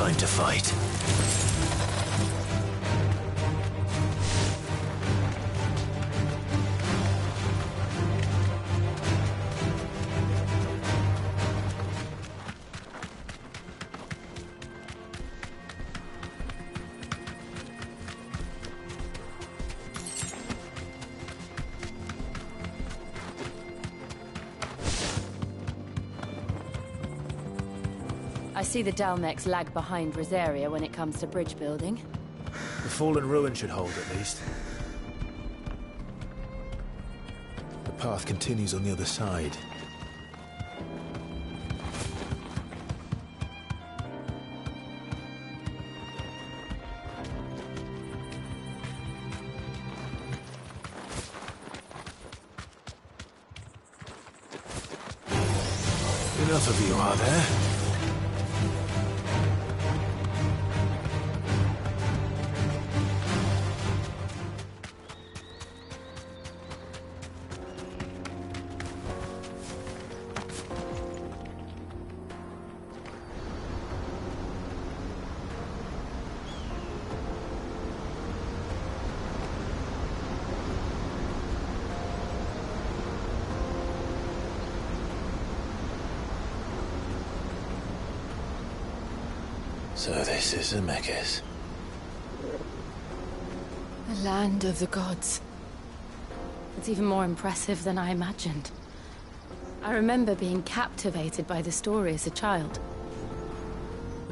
time to fight. I see the Dalmex lag behind Rosaria when it comes to bridge building. The fallen ruin should hold, at least. The path continues on the other side. Enough of you, are there? So this is Zemeckis. The land of the gods. It's even more impressive than I imagined. I remember being captivated by the story as a child.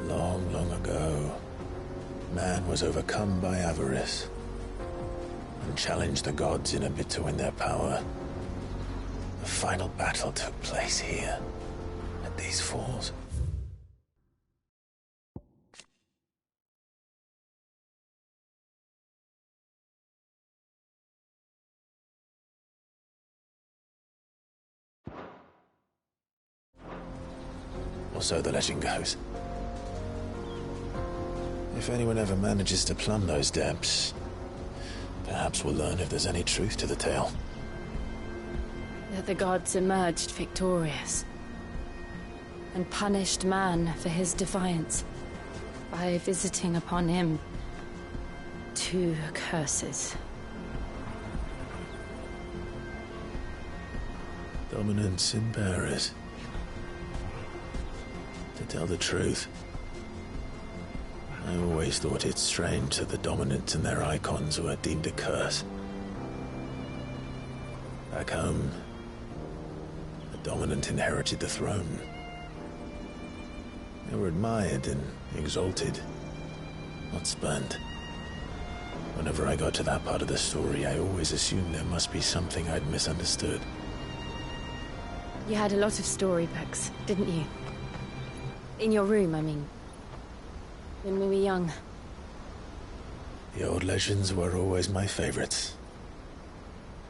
Long, long ago, man was overcome by avarice and challenged the gods in a bid to win their power. The final battle took place here, at these falls. Or so the legend goes. If anyone ever manages to plumb those depths, perhaps we'll learn if there's any truth to the tale. That the gods emerged victorious and punished man for his defiance by visiting upon him 2 curses. Dominance in Paris. To tell the truth, I always thought it strange that the dominants and their icons were deemed a curse. Back home, the dominant inherited the throne. They were admired and exalted, not spurned. Whenever I got to that part of the story, I always assumed there must be something I'd misunderstood. You had a lot of storybooks, didn't you? In your room, I mean. When we were young. The old legends were always my favorites.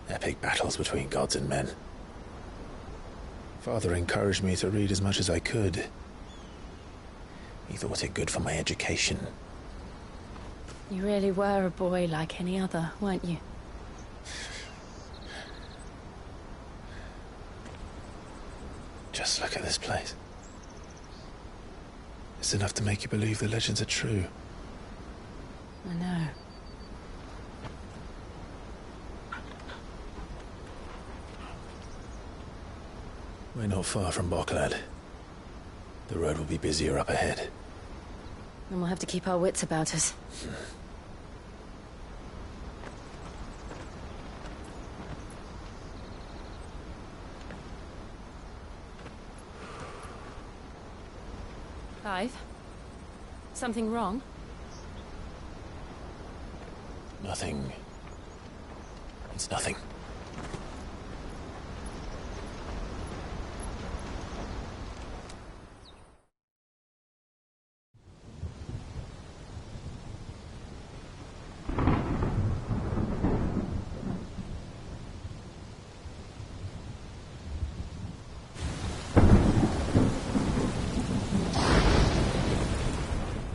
Epic battles between gods and men. Father encouraged me to read as much as I could. He thought it good for my education. You really were a boy like any other, weren't you? Just look at this place. It's enough to make you believe the legends are true. I know. We're not far from Boklad. The road will be busier up ahead. And we'll have to keep our wits about us. Clive? Something wrong? Nothing. It's nothing.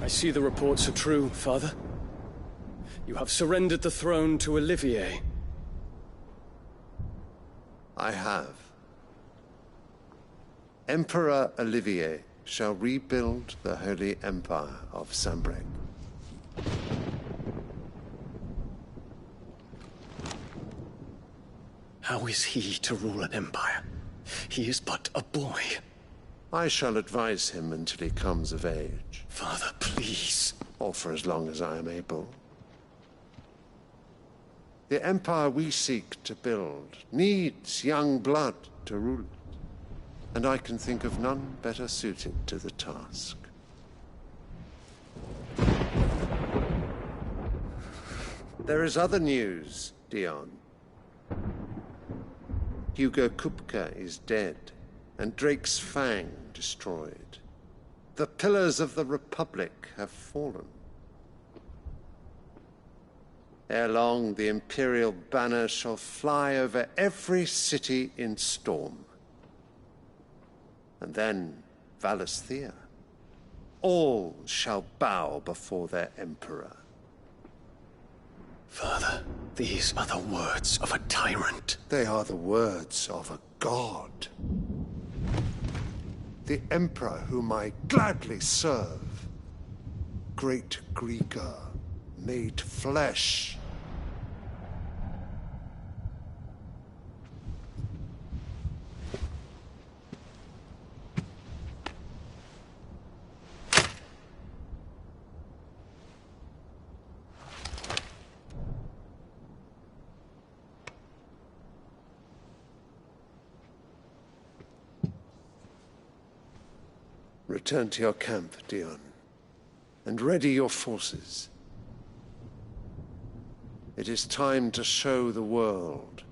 I see the reports are true, Father. You have surrendered the throne to Olivier. I have. Emperor Olivier shall rebuild the Holy Empire of Sanbreque. How is he to rule an empire? He is but a boy. I shall advise him until he comes of age. Father, please. Or for as long as I am able. The empire we seek to build needs young blood to rule it, and I can think of none better suited to the task. There is other news, Dion. Hugo Kupka is dead, and Drake's Fang destroyed. The pillars of the Republic have fallen. Ere long, the Imperial banner shall fly over every city in Storm. And then, Valisthea. All shall bow before their Emperor. Father, these are the words of a tyrant. They are the words of a god. The Emperor whom I gladly serve. Great Greeker, made flesh. Return to your camp, Dion, and ready your forces. It is time to show the world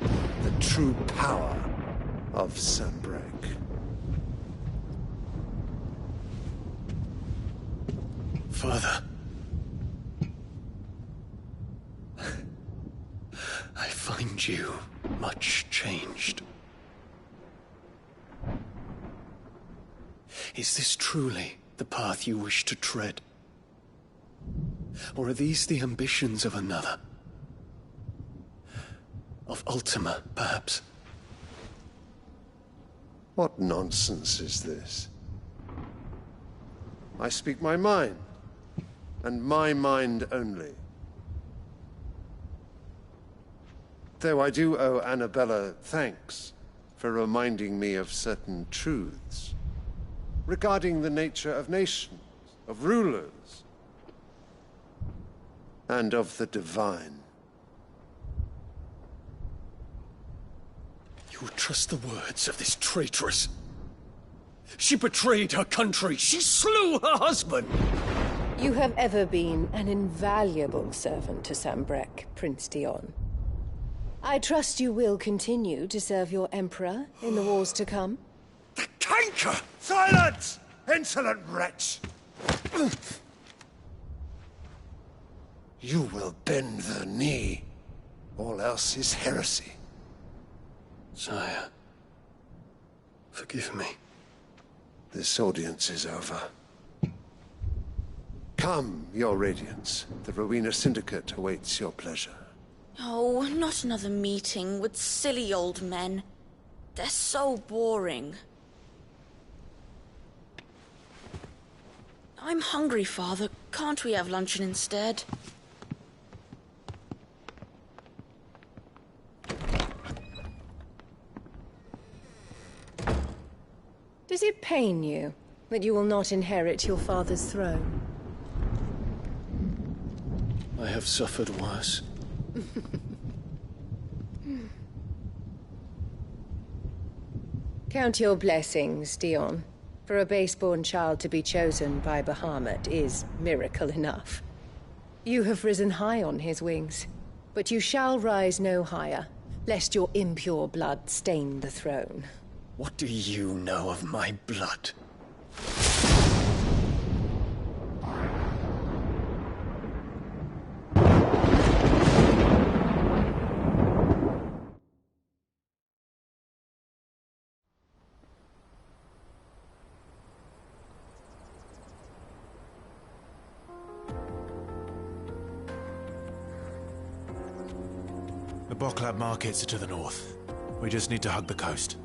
the true power of Sanbreque. Father. I find you much changed. Is this truly the path you wish to tread? Or are these the ambitions of another? Of Ultima, perhaps? What nonsense is this? I speak my mind, and my mind only. Though I do owe Annabella thanks for reminding me of certain truths regarding the nature of nations, of rulers, and of the divine. You would trust the words of this traitress? She betrayed her country. She slew her husband. You have ever been an invaluable servant to Sanbreque, Prince Dion. I trust you will continue to serve your Emperor in the wars to come. The canker! Silence! Insolent wretch! You will bend the knee. All else is heresy. Sire, forgive me. This audience is over. Come, your Radiance. The Rowena Syndicate awaits your pleasure. Oh, not another meeting with silly old men. They're so boring. I'm hungry, Father. Can't we have luncheon instead? Does it pain you that you will not inherit your father's throne? I have suffered worse. Count your blessings, Dion. For a base-born child to be chosen by Bahamut is miracle enough. You have risen high on his wings, but you shall rise no higher, lest your impure blood stain the throne. What do you know of my blood? The Boklab markets are to the north. We just need to hug the coast.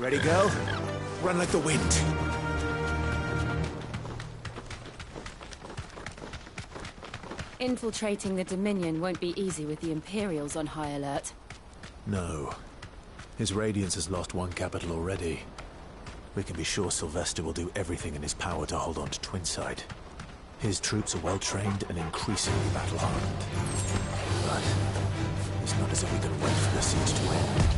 Ready, girl? Run like the wind. Infiltrating the Dominion won't be easy with the Imperials on high alert. No. His Radiance has lost one capital already. We can be sure Sylvester will do everything in his power to hold on to Twinside. His troops are well-trained and increasingly battle-hardened. But it's not as if we can wait for the siege to end.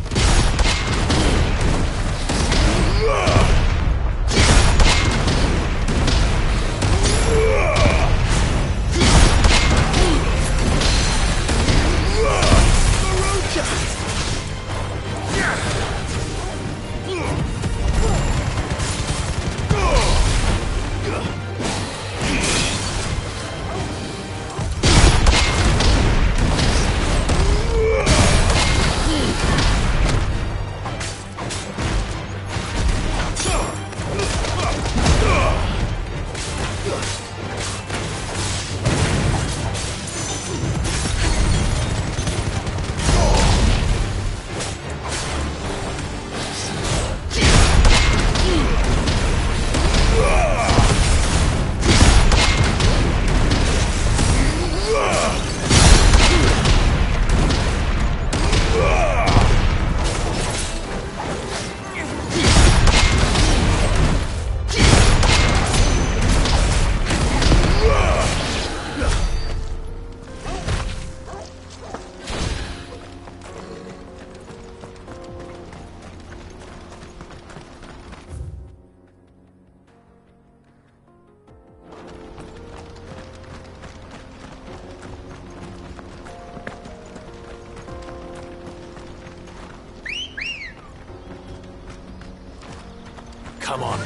Come on.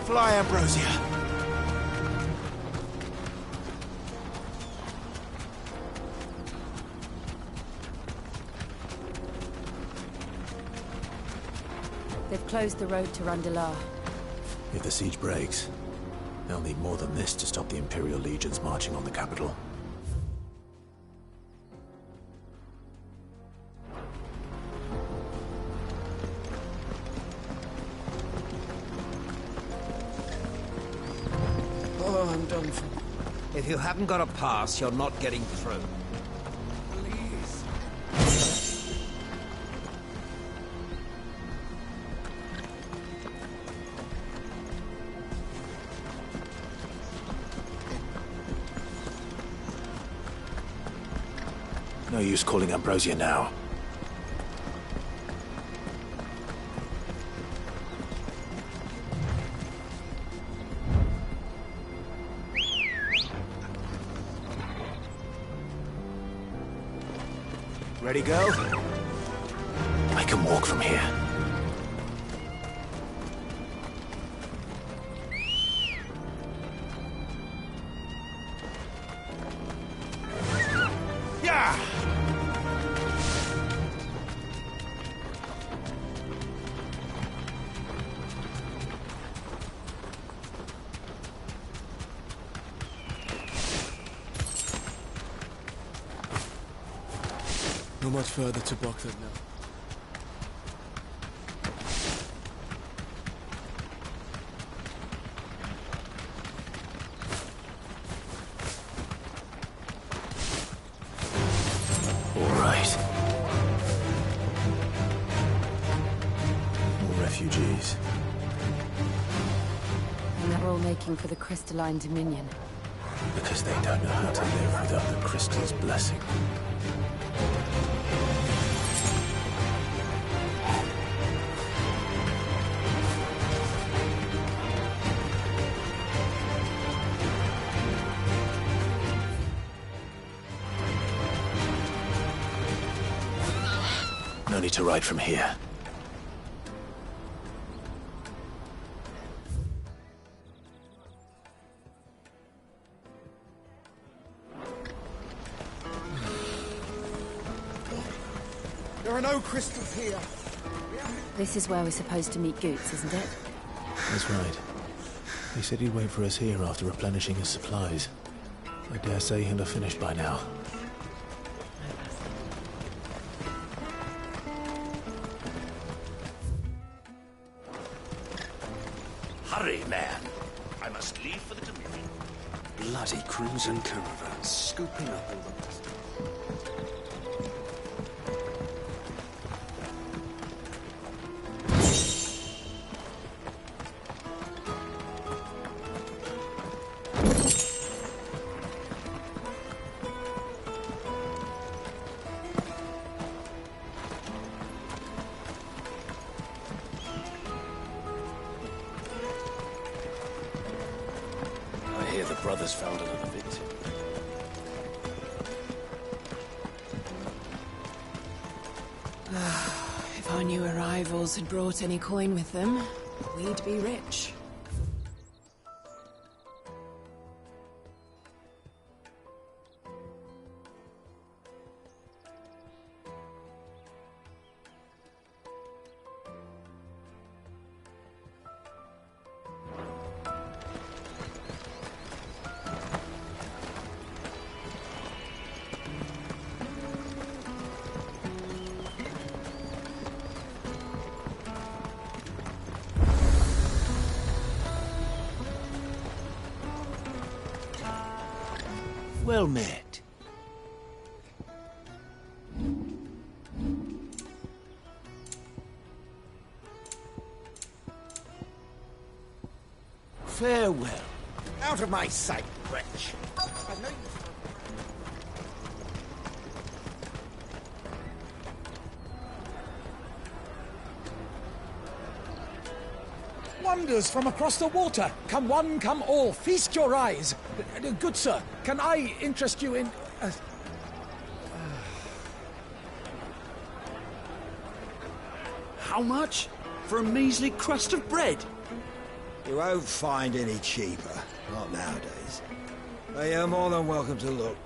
Fly, Ambrosia. They've closed the road to Randalar. If the siege breaks, they'll need more than this to stop the Imperial legions marching on the capital. Oh, I'm done for. If you haven't got a pass, you're not getting through. Please. No use calling Ambrosia now. Ready, girl? I can walk from here. Yeah! Not much further to Baghdad now. All right. More refugees. And they're all making for the crystalline Dominion. Because they don't know how to live without the crystal's blessing. No need to ride from here. There are no crystals here. This is where we're supposed to meet Goots, isn't it? That's right. He said he'd wait for us here after replenishing his supplies. I dare say he'll have finished by now. Hurry, man. I must leave for the Dominion. Bloody crimson caravans, scooping up all the best. I hear the brothers found another victim. If our new arrivals had brought any coin with them, we'd be rich. Well met. Farewell. Out of my sight, wretch. I know you... Wonders from across the water. Come one, come all. Feast your eyes. Good sir, can I interest you in... How much? For a measly crust of bread? You won't find any cheaper. Not nowadays. But you're more than welcome to look.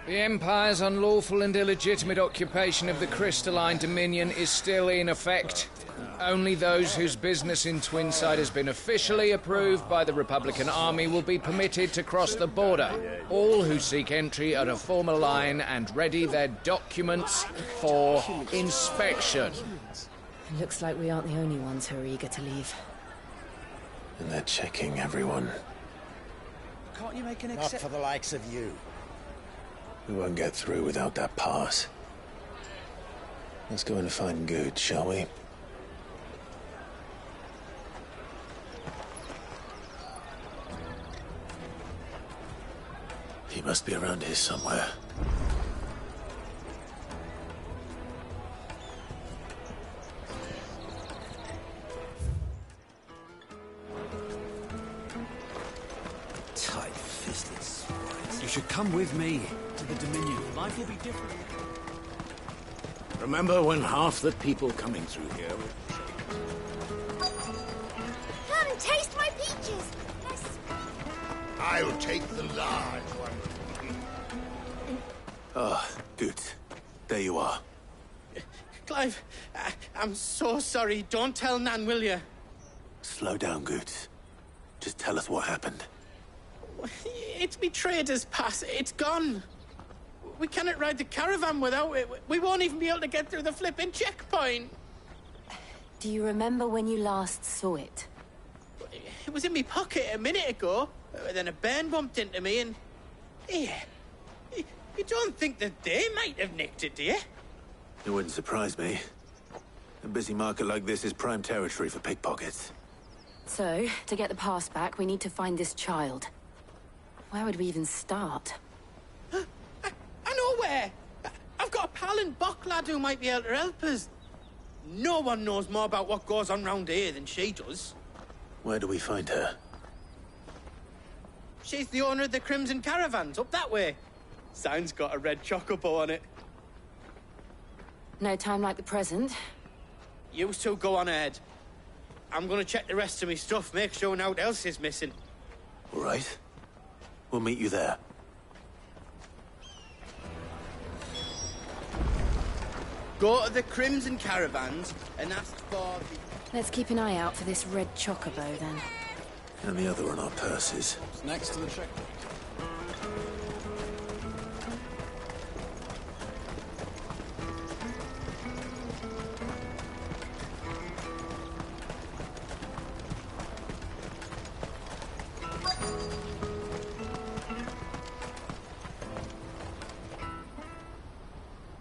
The Empire's unlawful and illegitimate occupation of the Crystalline Dominion is still in effect. Only those whose business in Twinside has been officially approved by the Republican Army will be permitted to cross the border. All who seek entry are to form a line and ready their documents for inspection. It looks like we aren't the only ones who are eager to leave. And they're checking everyone. Can't you make an Not for the likes of you. We won't get through without that pass. Let's go and find Good, shall we? He must be around here somewhere. Tight-fisted swines. You should come with me to the Dominion. Life will be different. Remember when half the people coming through here were... Come, taste my peaches! Yes. I'll take the large one. Ah, Good. There you are. Clive, I'm so sorry. Don't tell Nan, will you? Slow down, Good. Just tell us what happened. It's me trader's pass. It's gone. We cannot ride the caravan without it. We won't even be able to get through the flipping checkpoint. Do you remember when you last saw it? It was in my pocket a minute ago. Then a bairn bumped into me and... Yeah. You don't think that they might have nicked it, do you? It wouldn't surprise me. A busy market like this is prime territory for pickpockets. So, to get the pass back, we need to find this child. Where would we even start? I know where! I've got a pal in Bock lad who might be able to help us. No one knows more about what goes on round here than she does. Where do we find her? She's the owner of the Crimson Caravans, up that way. Sign's got a red chocobo on it. No time like the present. You two go on ahead. I'm gonna check the rest of my stuff, make sure naught else is missing. All right. We'll meet you there. Go to the Crimson Caravans and ask for... Let's keep an eye out for this red chocobo, then. And the other on our purses. It's next to the checkpoint.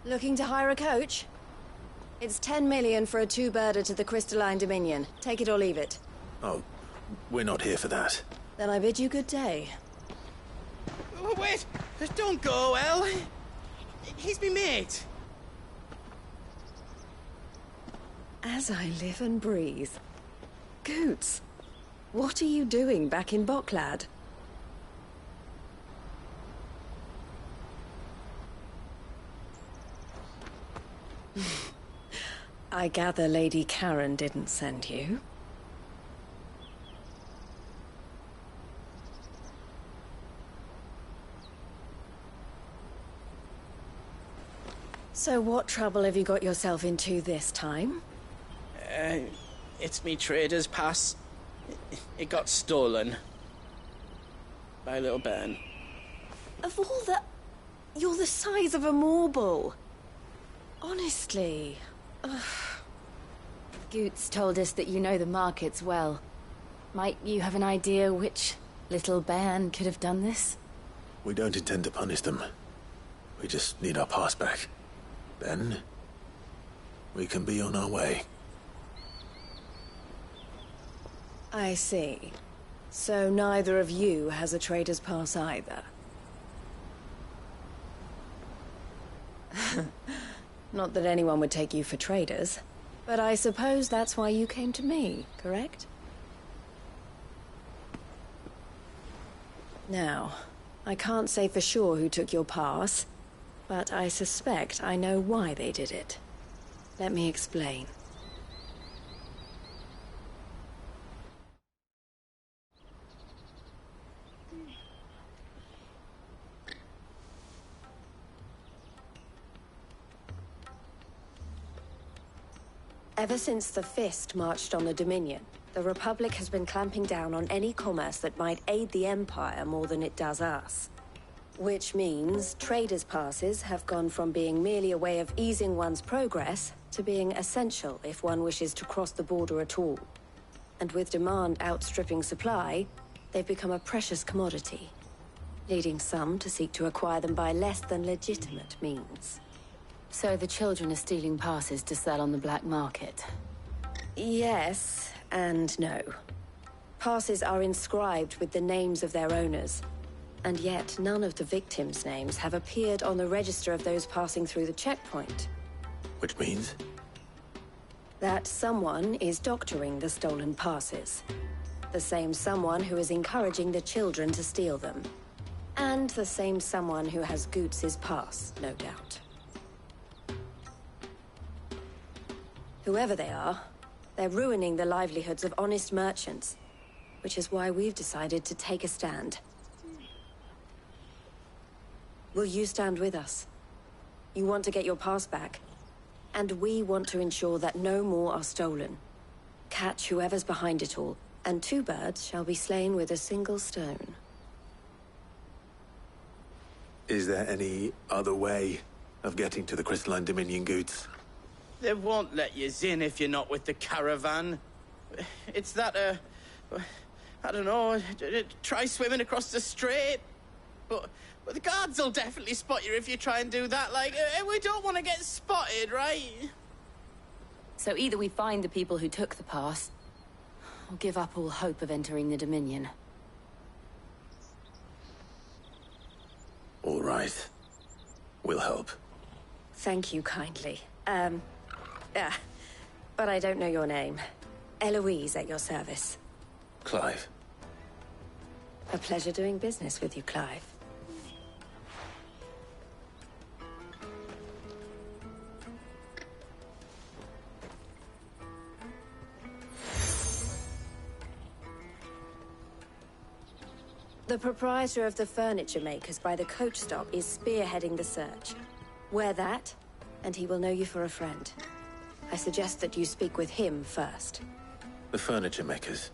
Looking to hire a coach? It's 10 million for a two-birder to the Crystalline Dominion. Take it or leave it. Oh, we're not here for that. Then I bid you good day. Oh, wait! Don't go, El! He's me mate. As I live and breathe. Goots, what are you doing back in Boklad? I gather Lady Karen didn't send you. So what trouble have you got yourself into this time? It's me trader's pass. It got stolen. By a little bairn. Of all the... You're the size of a marble. Honestly. Ugh. Goots told us that you know the markets well. Might you have an idea which little bairn could have done this? We don't intend to punish them. We just need our pass back. Then, we can be on our way. I see. So neither of you has a trader's pass either. Not that anyone would take you for traders, but I suppose that's why you came to me, correct? Now, I can't say for sure who took your pass, but I suspect I know why they did it. Let me explain. Ever since the Fist marched on the Dominion, the Republic has been clamping down on any commerce that might aid the Empire more than it does us. Which means traders' passes have gone from being merely a way of easing one's progress to being essential if one wishes to cross the border at all. And with demand outstripping supply, they've become a precious commodity, leading some to seek to acquire them by less than legitimate means. So the children are stealing passes to sell on the black market? Yes, and no. Passes are inscribed with the names of their owners, and yet none of the victims' names have appeared on the register of those passing through the checkpoint. Which means? That someone is doctoring the stolen passes. The same someone who is encouraging the children to steal them. And the same someone who has Goots' pass, no doubt. Whoever they are, they're ruining the livelihoods of honest merchants, which is why we've decided to take a stand. Will you stand with us? You want to get your pass back, and we want to ensure that no more are stolen. Catch whoever's behind it all, and two birds shall be slain with a single stone. Is there any other way of getting to the Crystalline Dominion, Goots? They won't let you in if you're not with the caravan. It's that, I don't know, try swimming across the strait. But the guards will definitely spot you if you try and do that. Like, we don't want to get spotted, right? So either we find the people who took the pass, or give up all hope of entering the Dominion. All right. We'll help. Thank you kindly. But I don't know your name. Eloise at your service. Clive. A pleasure doing business with you, Clive. The proprietor of the furniture makers by the coach stop is spearheading the search. Where that, and he will know you for a friend. I suggest that you speak with him first. The furniture makers.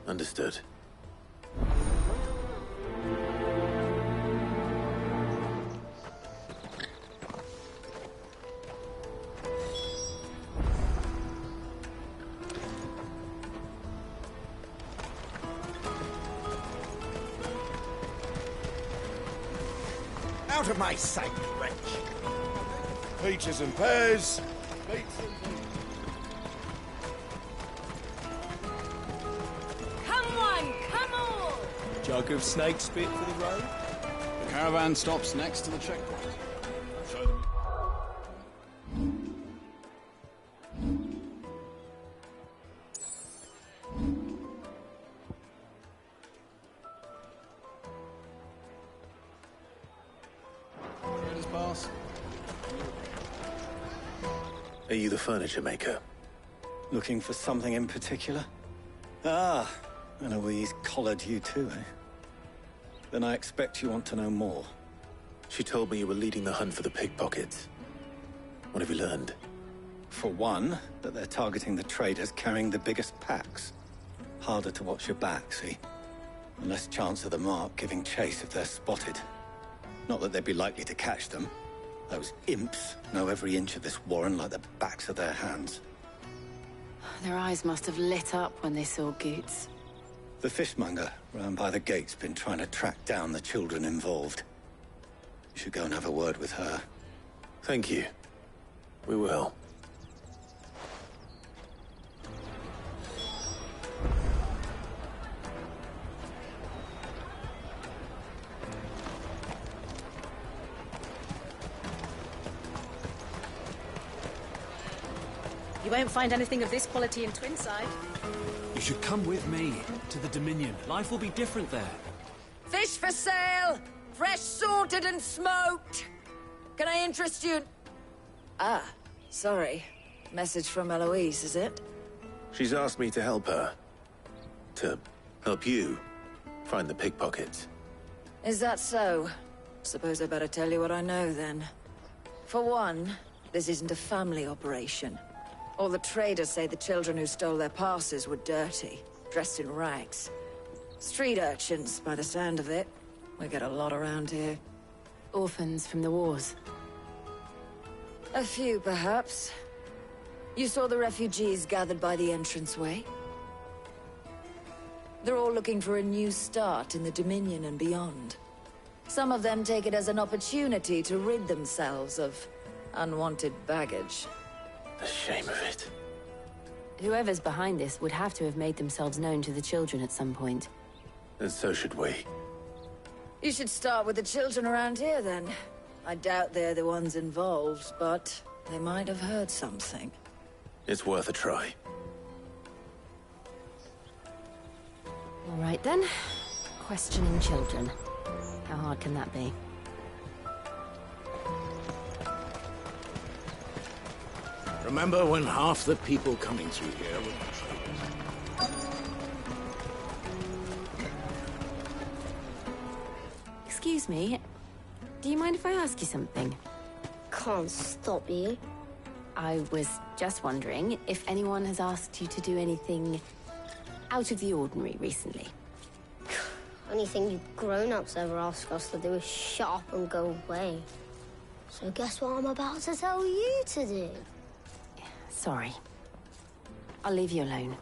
Understood. Out of my sight, wretch! Peaches and pears. Come on, come on! Jug of snake spit for the road? The caravan stops next to the checkpoint. Show them. Traders pass. Are you the furniture maker? Looking for something in particular? Ah, Eloise collared you too, eh? Then I expect you want to know more. She told me you were leading the hunt for the pickpockets. What have you learned? For one, that they're targeting the traders carrying the biggest packs. Harder to watch your back, see? And less chance of the mark giving chase if they're spotted. Not that they'd be likely to catch them. Those imps know every inch of this warren like the backs of their hands. Their eyes must have lit up when they saw Goots. The fishmonger round by the gate's been trying to track down the children involved. You should go and have a word with her. Thank you. We will. You won't find anything of this quality in Twinside. You should come with me to the Dominion. Life will be different there. Fish for sale! Fresh sorted and smoked! Can I interest you? Ah, sorry. Message from Eloise, is it? She's asked me to help her. To help you find the pickpockets. Is that so? Suppose I better tell you what I know, then. For one, this isn't a family operation. All the traders say the children who stole their passes were dirty, dressed in rags. Street urchins, by the sound of it. We get a lot around here. Orphans from the wars. A few, perhaps. You saw the refugees gathered by the entranceway? They're all looking for a new start in the Dominion and beyond. Some of them take it as an opportunity to rid themselves of unwanted baggage. The shame of it. Whoever's behind this would have to have made themselves known to the children at some point. And so should we. You should start with the children around here, then. I doubt they're the ones involved, but they might have heard something. It's worth a try. All right, then. Questioning children. How hard can that be? Remember when half the people coming through here were... Excuse me. Do you mind if I ask you something? Can't stop you. I was just wondering if anyone has asked you to do anything out of the ordinary recently. Anything you grown-ups ever ask us to do is shut up and go away. So guess what I'm about to tell you to do? Sorry. I'll leave you alone.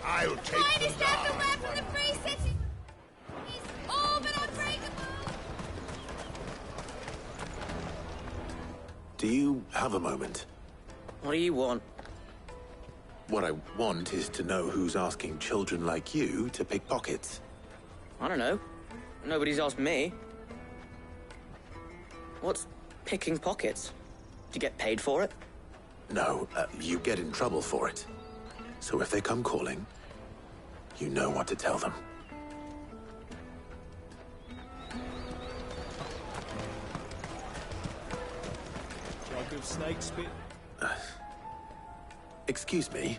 I'll take Finest everywhere from the free city! All but unbreakable! Do you have a moment? What do you want? What I want is to know who's asking children like you to pick pockets. I don't know. Nobody's asked me. What's picking pockets? Do you get paid for it? No, you get in trouble for it. So if they come calling, you know what to tell them. Jug of snake spit. Excuse me?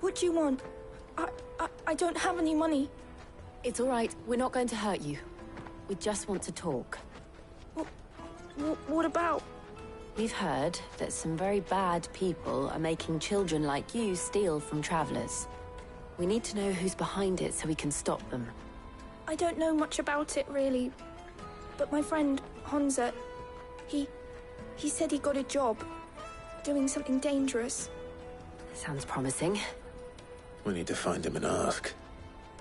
What do you want? I don't have any money. It's all right. We're not going to hurt you. We just want to talk. What about? We've heard that some very bad people are making children like you steal from travelers. We need to know who's behind it so we can stop them. I don't know much about it, really. But my friend, Hansa, he said he got a job doing something dangerous. Sounds promising. We need to find him and ask.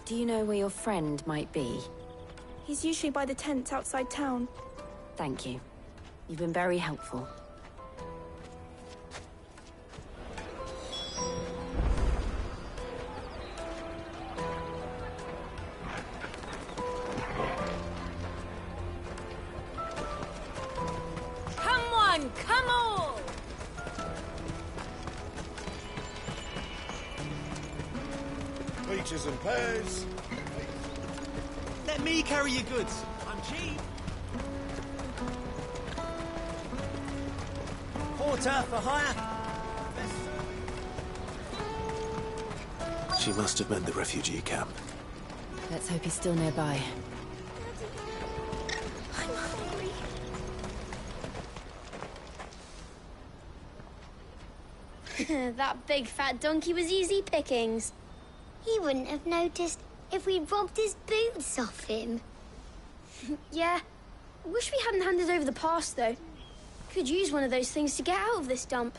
Do you know where your friend might be? He's usually by the tents outside town. Thank you. You've been very helpful. Come on, come on! Peaches and pears. Let me carry your goods. I'm cheap. Porter for hire. She must have meant the refugee camp. Let's hope he's still nearby. I'm hungry. That big fat donkey was easy pickings. He wouldn't have noticed if we'd robbed his boots off him. Yeah. Wish we hadn't handed over the pass, though. Could use one of those things to get out of this dump.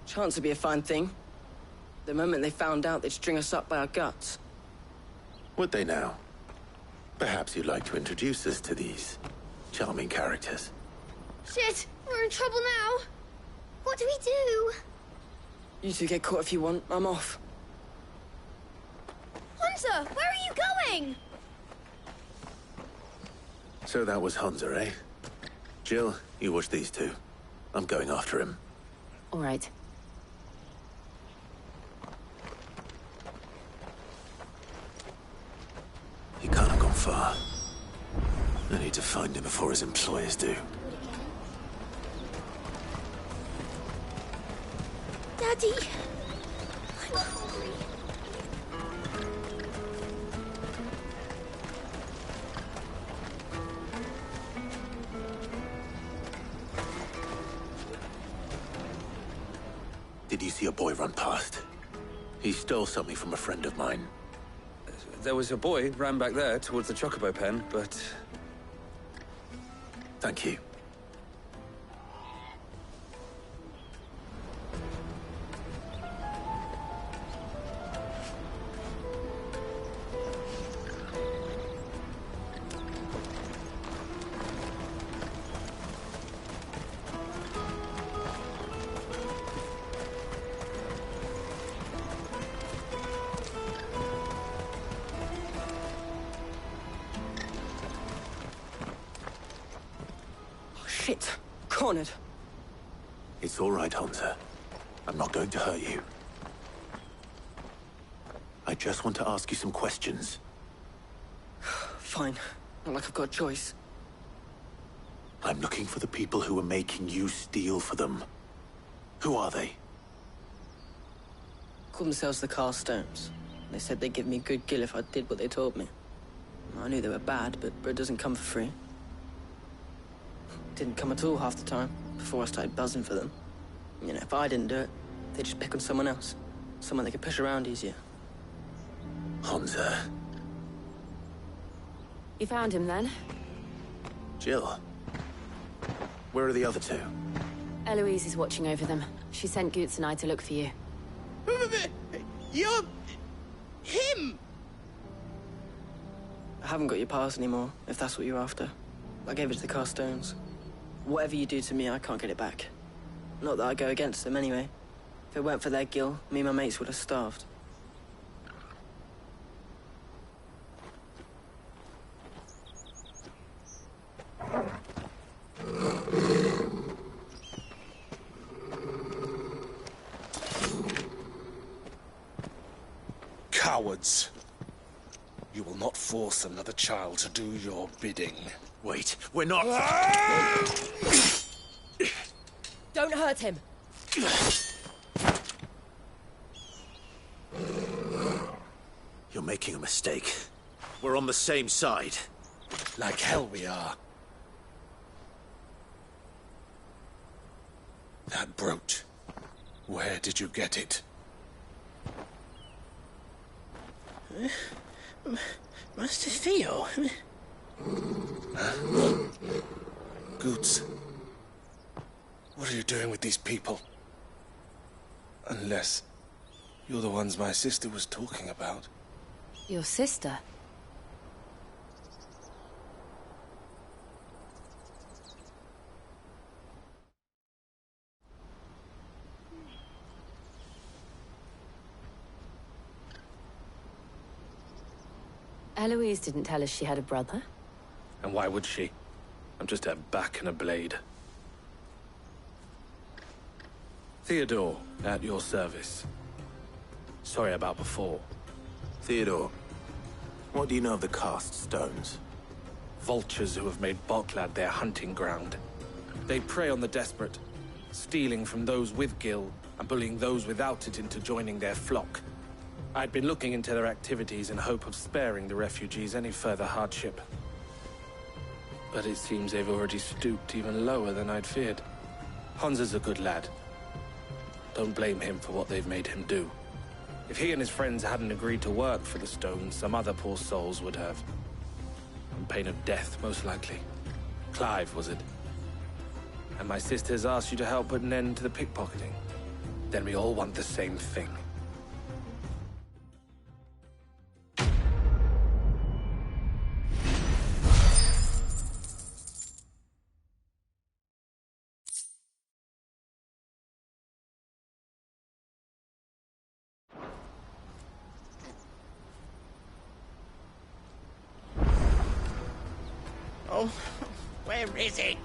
Chance would be a fine thing. The moment they found out, they'd string us up by our guts. Would they now? Perhaps you'd like to introduce us to these charming characters. Shit! We're in trouble now! What do we do? You two get caught if you want. I'm off. Hansa, where are you going? So that was Hansa, eh? Jill, you watch these two. I'm going after him. All right. He can't have gone far. I need to find him before his employers do. Daddy! I'm hungry. Did you see a boy run past? He stole something from a friend of mine. There was a boy ran back there towards the chocobo pen, but... Thank you. Shit. Cornered. It's all right, Hansa. I'm not going to hurt you. I just want to ask you some questions. Fine. Not like I've got a choice. I'm looking for the people who are making you steal for them. Who are they? Call themselves the Carstones. They said they'd give me a good gill if I did what they told me. I knew they were bad, but it doesn't come for free. Didn't come at all half the time, before I started buzzing for them. You know, if I didn't do it, they'd just pick on someone else. Someone they could push around easier. Hansa. You found him, then? Jill. Where are the other two? Eloise is watching over them. She sent Goots and I to look for you. You're... him! I haven't got your pass anymore, if that's what you're after. I gave it to the Carstones. Whatever you do to me, I can't get it back. Not that I go against them, anyway. If it weren't for their gill, me and my mates would have starved. Cowards. You will not force another child to do your bidding. Wait, we're not... Don't hurt him. You're making a mistake. we're on the same side. Like hell we are. That brooch. Where did you get it? Master Theo? Goods. What are you doing with these people? Unless you're the ones my sister was talking about. Your sister? Eloise didn't tell us she had a brother. And why would she? I'm just her back and a blade. Theodore, at your service. Sorry about before. Theodore, what do you know of the cast stones? Vultures who have made Boklad their hunting ground. They prey on the desperate, stealing from those with gil and bullying those without it into joining their flock. I'd been looking into their activities in hope of sparing the refugees any further hardship. But it seems they've already stooped even lower than I'd feared. Hans is a good lad. Don't blame him for what they've made him do. If he and his friends hadn't agreed to work for the stones, some other poor souls would have. On pain of death, most likely. Clive, was it? And my sisters asked you to help put an end to the pickpocketing. Then we all want the same thing. Oh, where is it?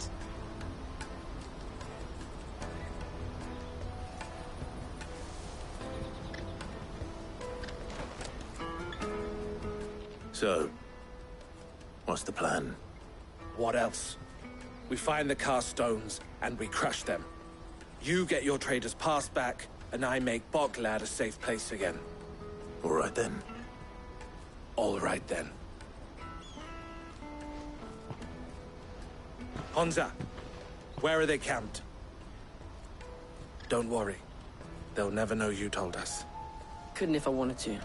So, what's the plan? What else? We find the cast stones, and we crush them. You get your traders pass back, and I make Boklad a safe place again. All right then. All right then. Honza, where are they camped? Don't worry. They'll never know you told us. Couldn't if I wanted to.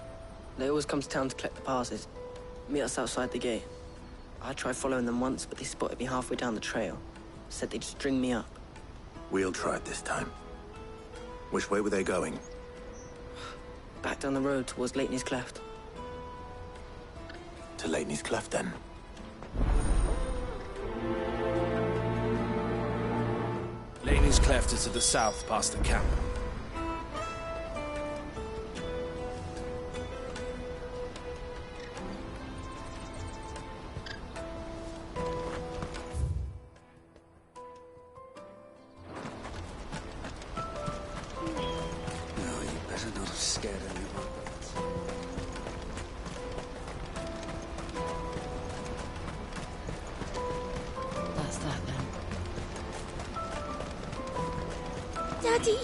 They always come to town to collect the passes. Meet us outside the gate. I tried following them once, but they spotted me halfway down the trail. Said they'd string me up. We'll try it this time. Which way were they going? Back down the road towards Leitney's Cleft. To Leitney's Cleft, then. Leitney's Cleft is to the south, past the camp. Daddy!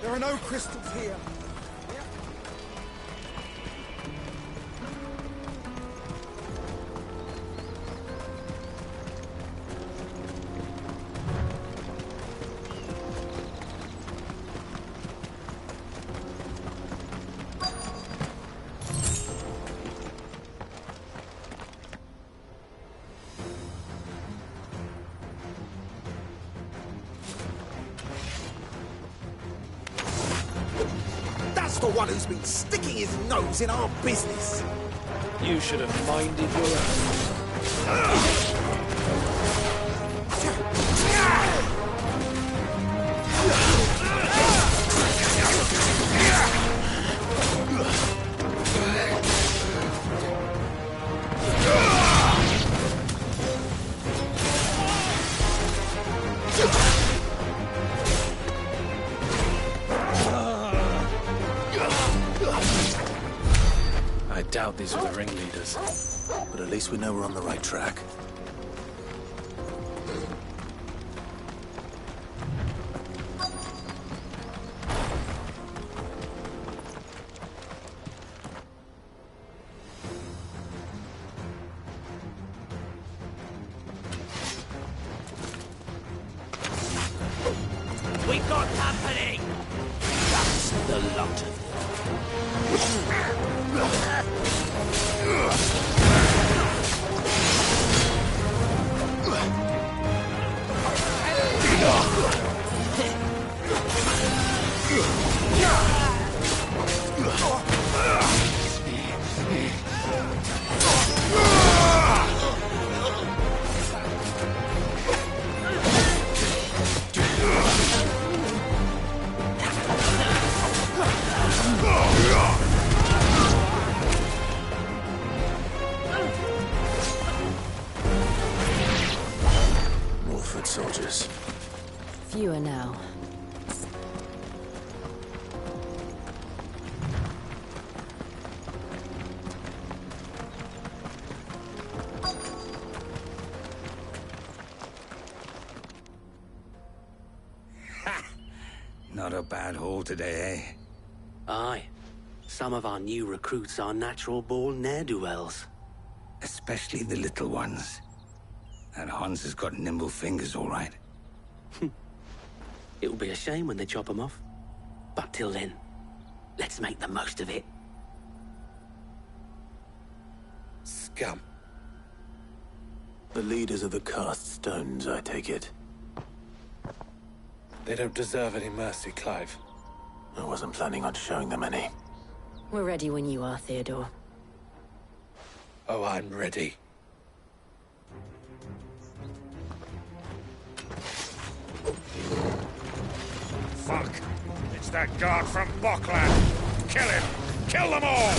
There are no crystals here. That's the one who's been sticking his nose in our business. You should have minded your own. I doubt these are the ringleaders. But at least we know we're on the right track. We've got company! That's the lot of More foot soldiers. Fewer now. Not a bad haul today, eh? Aye. Some of our new recruits are natural-born ne'er-do-wells. Especially the little ones. That Hans has got nimble fingers, all right. It'll be a shame when they chop them off. But till then, let's make the most of it. Scum. The leaders of the cast stones, I take it. They don't deserve any mercy, Clive. I wasn't planning on showing them any. We're ready when you are, Theodore. Oh, I'm ready. Fuck! It's that guard from Bockland! Kill him! Kill them all!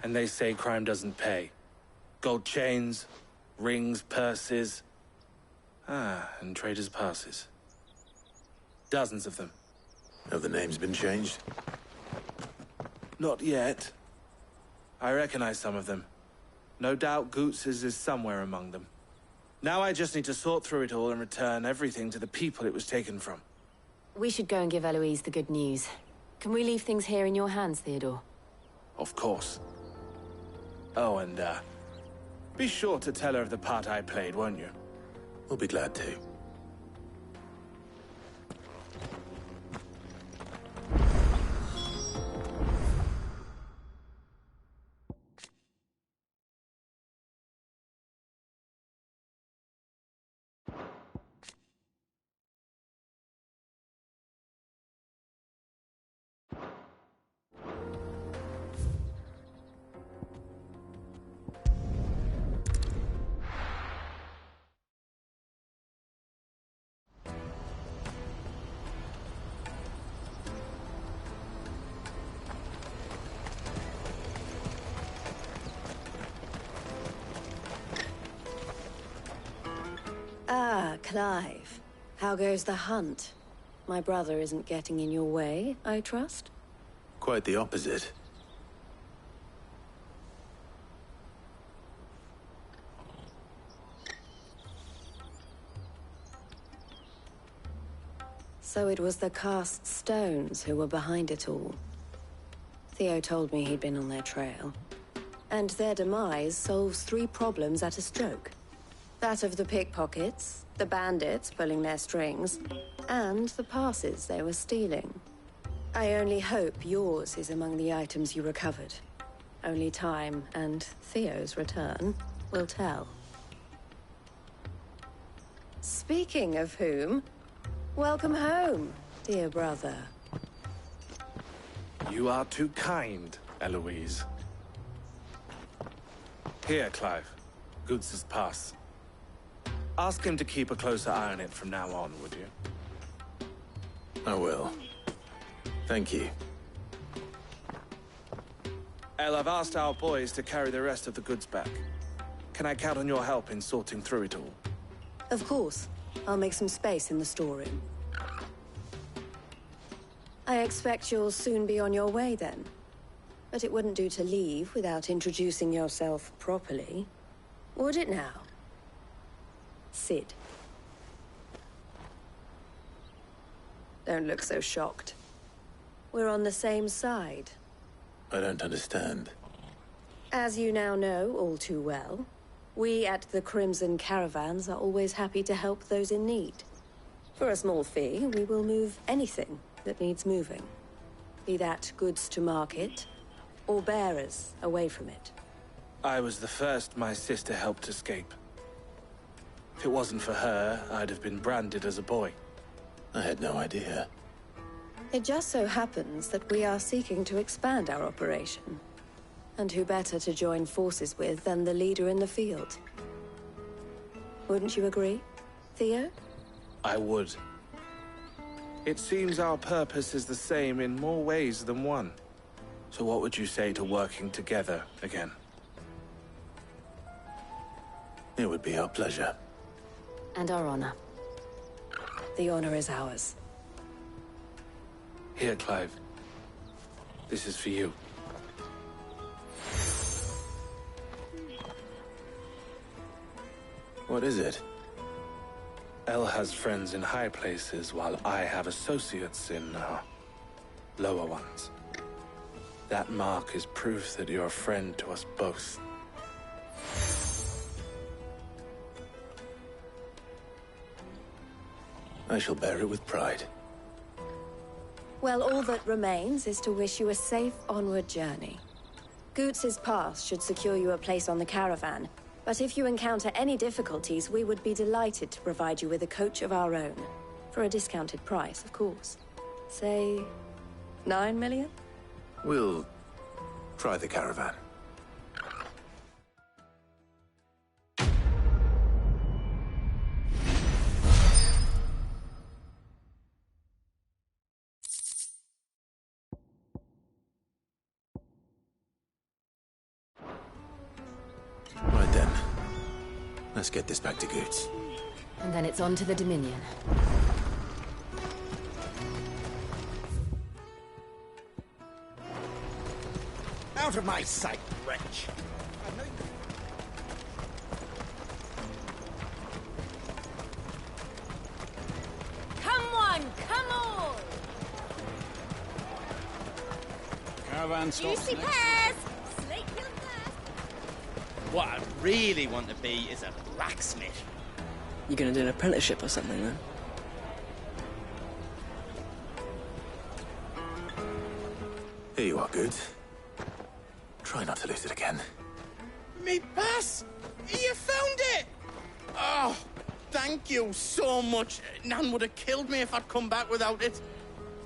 And they say crime doesn't pay. Gold chains, rings, purses. And traders' passes. Dozens of them. Have the names been changed? Not yet. I recognize some of them. No doubt Goots's is somewhere among them. Now I just need to sort through it all and return everything to the people it was taken from. We should go and give Eloise the good news. Can we leave things here in your hands, Theodore? Of course. Oh, and, be sure to tell her of the part I played, won't you? We'll be glad to. Clive. How goes the hunt? My brother isn't getting in your way, I trust? Quite the opposite. So it was the cast stones who were behind it all. Theo told me he'd been on their trail. And their demise solves 3 problems at a stroke. That of the pickpockets, the bandits pulling their strings, and the passes they were stealing. I only hope yours is among the items you recovered. Only time and Theo's return will tell. Speaking of whom, welcome home, dear brother. You are too kind, Eloise. Here, Clive. Goods' pass. Ask him to keep a closer eye on it from now on, would you? I will. Thank you. El, I've asked our boys to carry the rest of the goods back. Can I count on your help in sorting through it all? Of course. I'll make some space in the storeroom. I expect you'll soon be on your way then. But it wouldn't do to leave without introducing yourself properly. Would it now? Sid. Don't look so shocked. We're on the same side. I don't understand. As you now know all too well, we at the Crimson Caravans are always happy to help those in need. For a small fee, we will move anything that needs moving. Be that goods to market, or bearers away from it. I was the first my sister helped escape. If it wasn't for her, I'd have been branded as a boy. I had no idea. It just so happens that we are seeking to expand our operation. And who better to join forces with than the leader in the field? Wouldn't you agree, Theo? I would. It seems our purpose is the same in more ways than one. So what would you say to working together again? It would be our pleasure. And our honor. The honor is ours. Here, Clive. This is for you. What is it? El has friends in high places, while I have associates in, lower ones. That mark is proof that you're a friend to us both. I shall bear it with pride. Well, all that remains is to wish you a safe onward journey. Goots' pass should secure you a place on the caravan, but if you encounter any difficulties, we would be delighted to provide you with a coach of our own. For a discounted price, of course. Say, 9 million? We'll try the caravan. Right then. Let's get this back to Goots. And then it's on to the Dominion. Out of my sight, wretch! Come on, come on! Caravan stops Juicy next. pears! Slake your thirst! What I really want to be is a blacksmith. You gonna do an apprenticeship or something, then? Here you are, Goots. Try not to lose it again. Me pass! You found it! Oh, thank you so much. Nan would have killed me if I'd come back without it.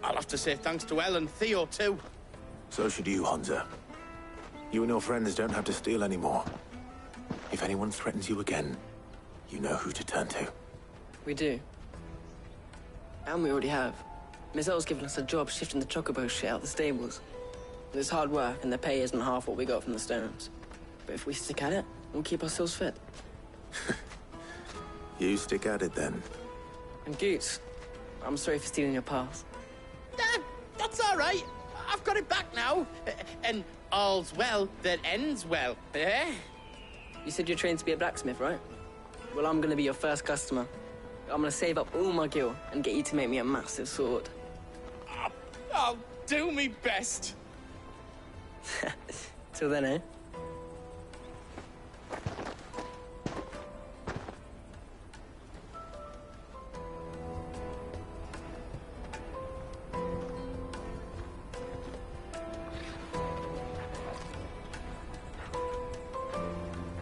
I'll have to say thanks to Elle and Theo, too. So should you, Hansa. You and your friends don't have to steal anymore. If anyone threatens you again, you know who to turn to. We do. And we already have. Miss Elle's given us a job shifting the chocobo shit out the stables. It's hard work, and the pay isn't half what we got from the stones. But if we stick at it, we'll keep ourselves fit. You stick at it then. And Goots, I'm sorry for stealing your pass. That's all right. I've got it back now. And all's well that ends well, eh? You said you're trained to be a blacksmith, right? Well, I'm gonna be your first customer. I'm gonna save up all my gil and get you to make me a massive sword. I'll do me best. Till then, eh?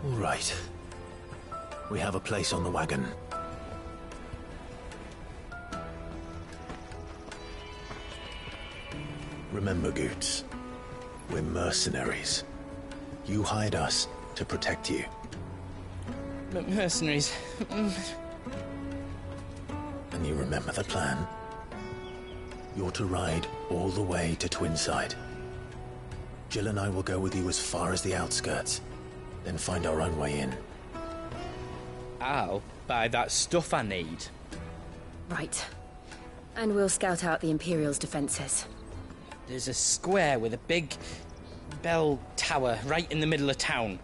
All right. We have a place on the wagon. Remember, Goots, we're mercenaries. You hired us to protect you. Mercenaries. And you remember the plan? You're to ride all the way to Twinside. Jill and I will go with you as far as the outskirts, then find our own way in. I'll buy that stuff I need. Right. And we'll scout out the Imperial's defenses. There's a square with a big bell tower right in the middle of town.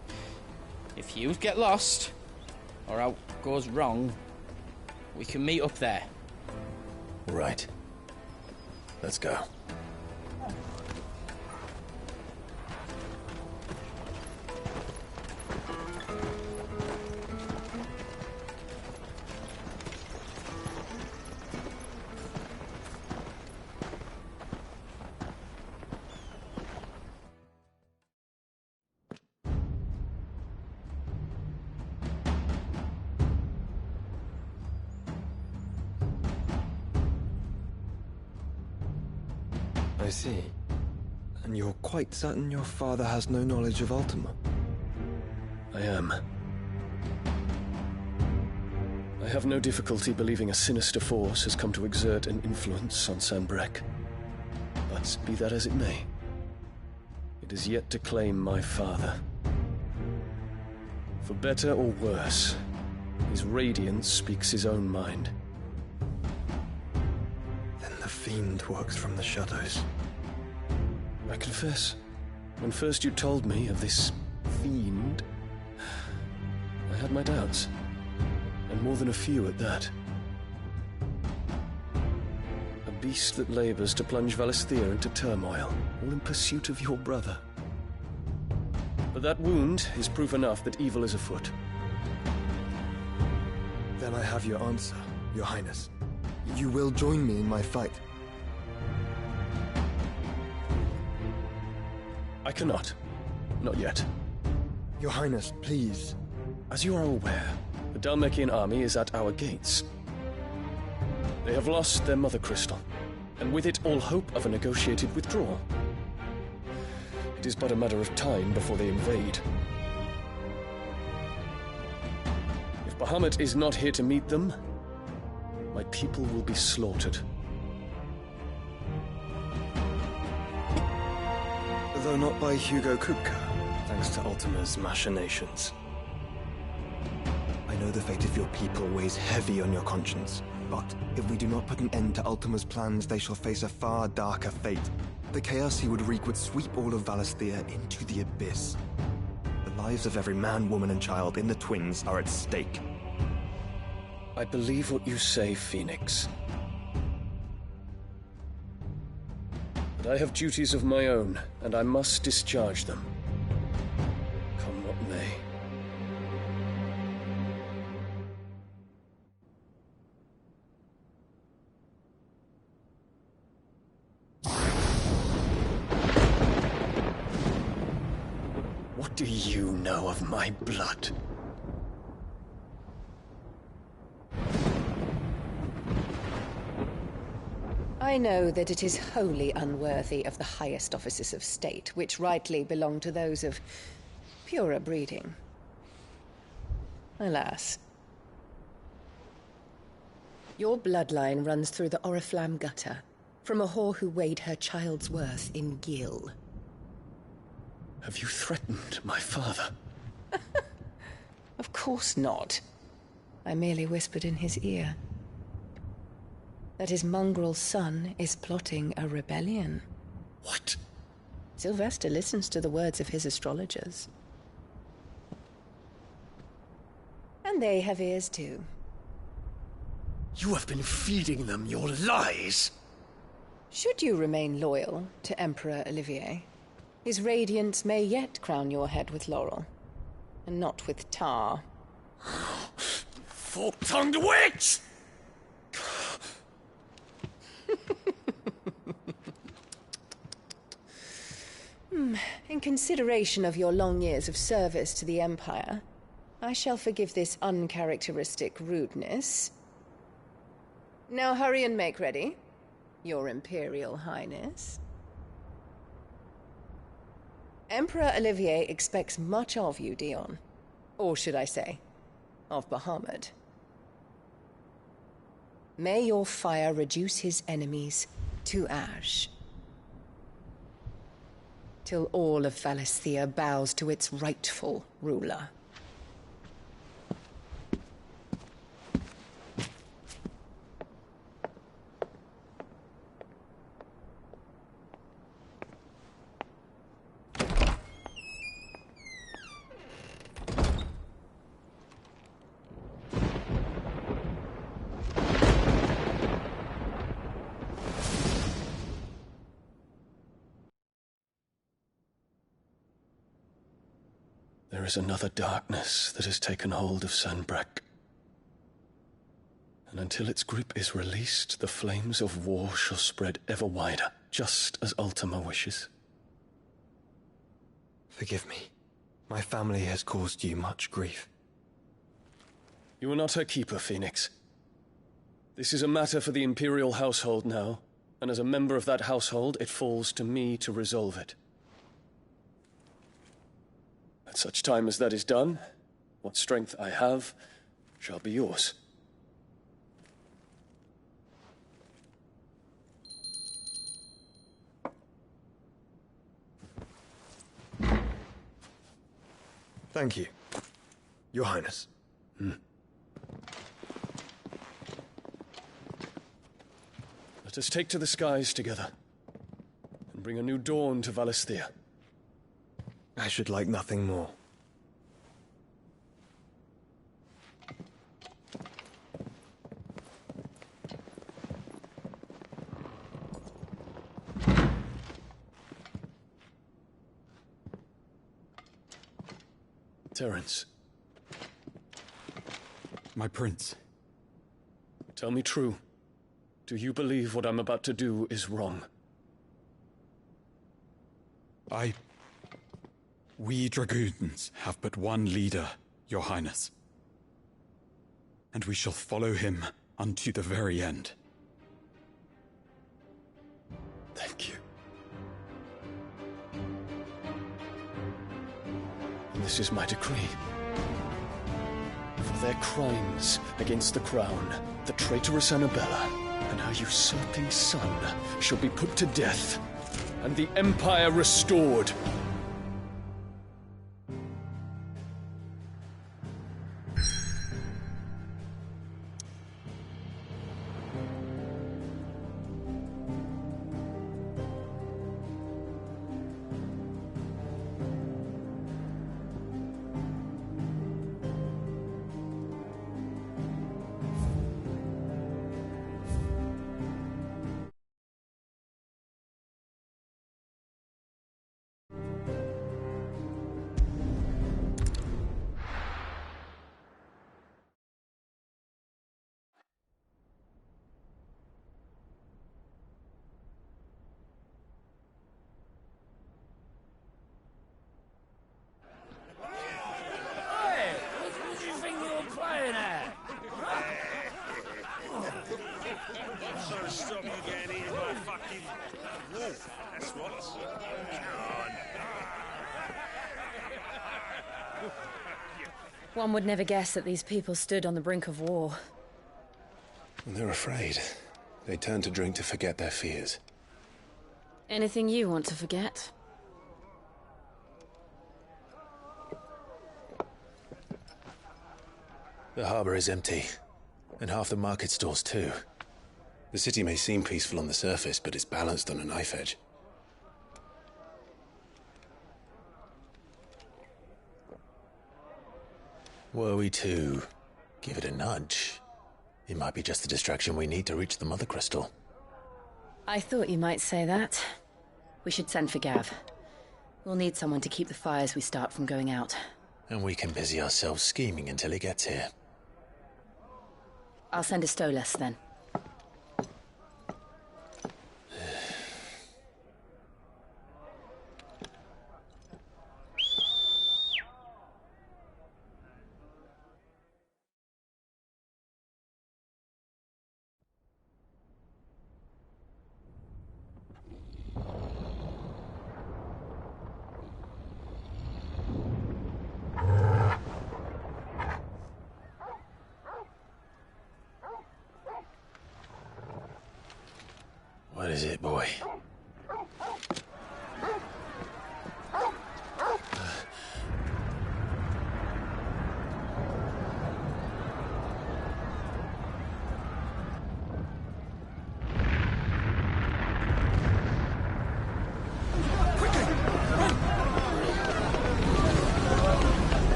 If you get lost, or out goes wrong, we can meet up there. Right. Let's go. I see. And you're quite certain your father has no knowledge of Ultima? I am. I have no difficulty believing a sinister force has come to exert an influence on Sanbreque. But be that as it may, it is yet to claim my father. For better or worse, his radiance speaks his own mind. Then the fiend works from the shadows. I confess, when first you told me of this fiend, I had my doubts, and more than a few at that. A beast that labors to plunge Valisthea into turmoil, all in pursuit of your brother. But that wound is proof enough that evil is afoot. Then I have your answer, Your Highness. You will join me in my fight. I cannot. Not yet. Your Highness, please. As you are aware, the Dhalmekian army is at our gates. They have lost their mother crystal, and with it all hope of a negotiated withdrawal. It is but a matter of time before they invade. If Bahamut is not here to meet them, my people will be slaughtered. Though not by Hugo Kupka, thanks to Ultima's machinations. I know the fate of your people weighs heavy on your conscience, but if we do not put an end to Ultima's plans, they shall face a far darker fate. The chaos he would wreak would sweep all of Valisthea into the abyss. The lives of every man, woman, and child in the Twins are at stake. I believe what you say, Phoenix. But I have duties of my own, and I must discharge them. Come what may. What do you know of my blood? I know that it is wholly unworthy of the highest offices of state, which rightly belong to those of purer breeding. Alas. Your bloodline runs through the Oriflamme gutter, from a whore who weighed her child's worth in gil. Have you threatened my father? Of course not. I merely whispered in his ear that his mongrel son is plotting a rebellion. What? Sylvester listens to the words of his astrologers. And they have ears too. You have been feeding them your lies! Should you remain loyal to Emperor Olivier, his radiance may yet crown your head with laurel, and not with tar. Fork-tongued witch! In consideration of your long years of service to the Empire, I shall forgive this uncharacteristic rudeness. Now hurry and make ready, Your Imperial Highness. Emperor Olivier expects much of you, Dion. Or should I say, of Bahamut. May your fire reduce his enemies to ash, till all of Valisthea bows to its rightful ruler. There is another darkness that has taken hold of Sanbreque. And until its grip is released, the flames of war shall spread ever wider, just as Ultima wishes. Forgive me. My family has caused you much grief. You are not her keeper, Phoenix. This is a matter for the Imperial household now, and as a member of that household, it falls to me to resolve it. At such time as that is done, what strength I have shall be yours. Thank you, Your Highness. Let us take to the skies together, and bring a new dawn to Valisthea. I should like nothing more. Terence. My prince. Tell me true. Do you believe what I'm about to do is wrong? We dragoons have but one leader, Your Highness. And we shall follow him unto the very end. Thank you. And this is my decree. For their crimes against the crown, the traitorous Annabella and her usurping son shall be put to death, and the Empire restored. One would never guess that these people stood on the brink of war. They're afraid. They turn to drink to forget their fears. Anything you want to forget? The harbor is empty, and half the market stalls too. The city may seem peaceful on the surface, but it's balanced on a knife edge. Were we to give it a nudge, it might be just the distraction we need to reach the Mother Crystal. I thought you might say that. We should send for Gav. We'll need someone to keep the fires we start from going out. And we can busy ourselves scheming until he gets here. I'll send a Stolas then. What is it, boy?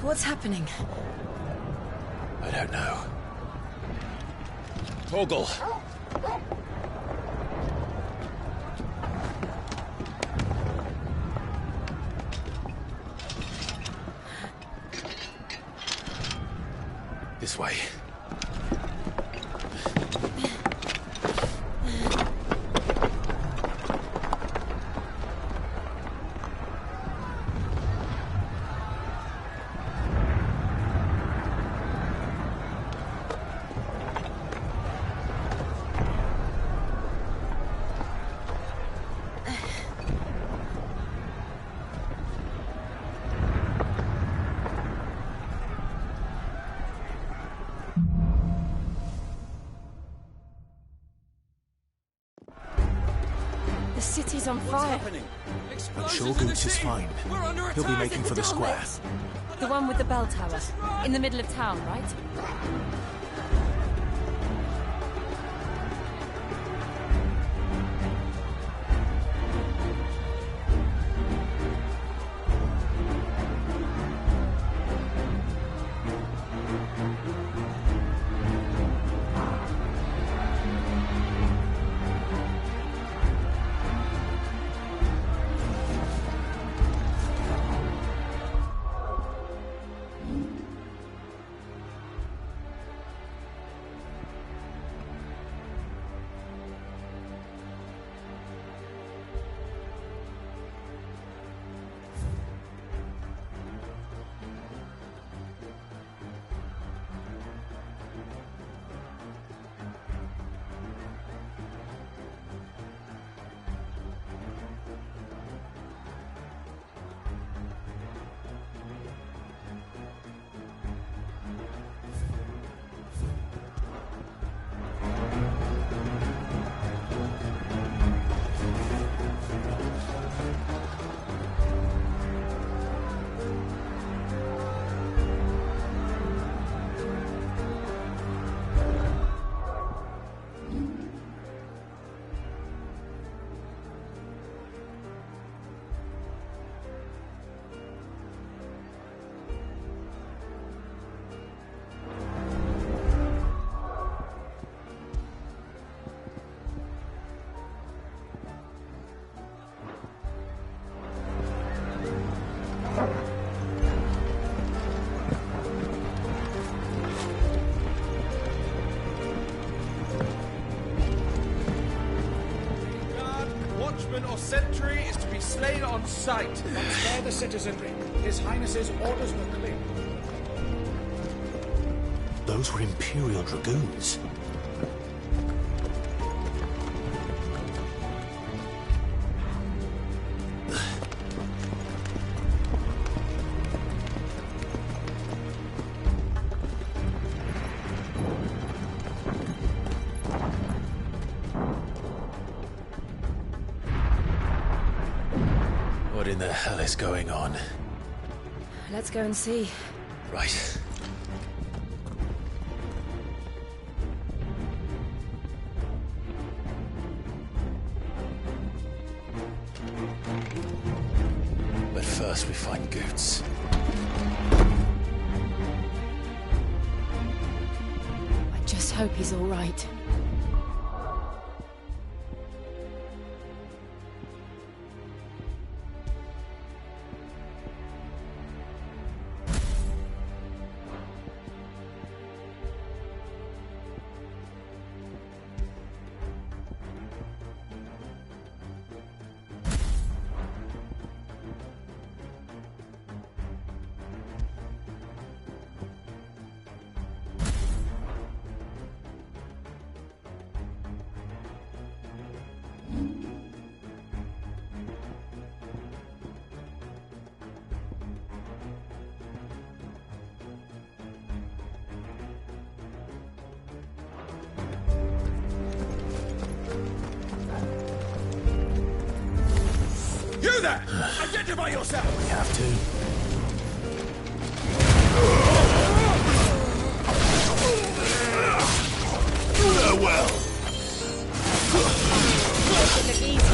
What's happening? I don't know. Torgal! This way. The city's on fire. I'm sure Goots is fine. He'll be making for the square. The one with the bell tower. In the middle of town, right? Or sentry is to be slain on sight. Spare the citizenry. His Highness's orders were clear. Those were Imperial Dragoons. What in the hell is going on? Let's go and see. Right. But first we find Goots. I just hope he's all right. You there! Identify yourself! We have to. Farewell! Make it look easy.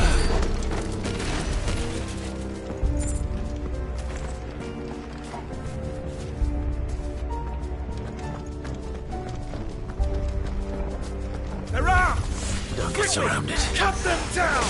They're out! Don't get surrounded. Cut them down!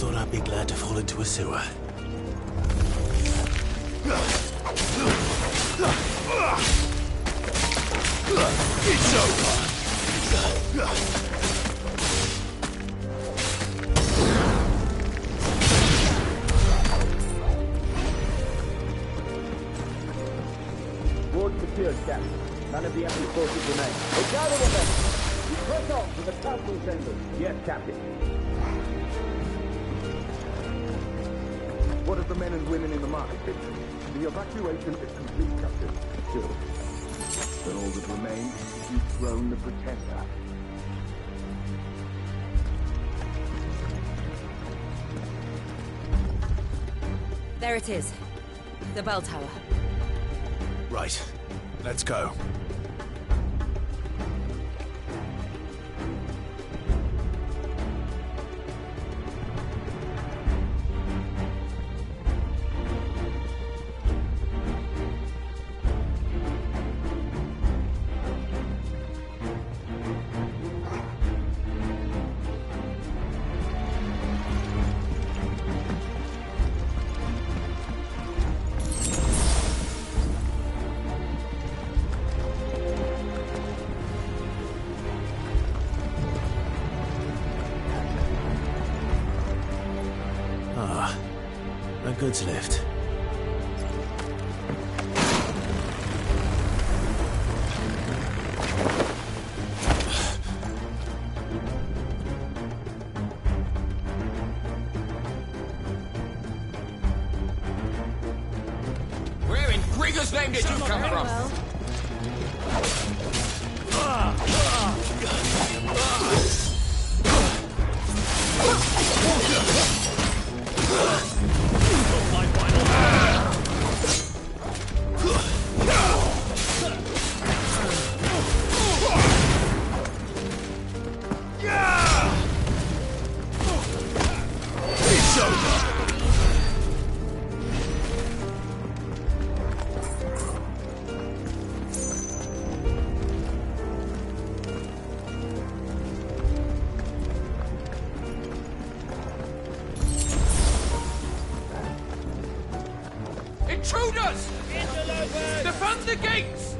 I'd be glad to fall into a sewer. It's over! Ward secured, Captain. None of the enemy forces remain. It's out of the vessel. You press on to the council chambers. Yes, Captain. What of the men and women in the market district? The evacuation is complete, Captain. Good. Then all that remains is to dethrone the Pretender. There it is. The bell tower. Right. Let's go. goods lift. Where in Grigger's name did you come from? It's over! Intruders! Defend the gates!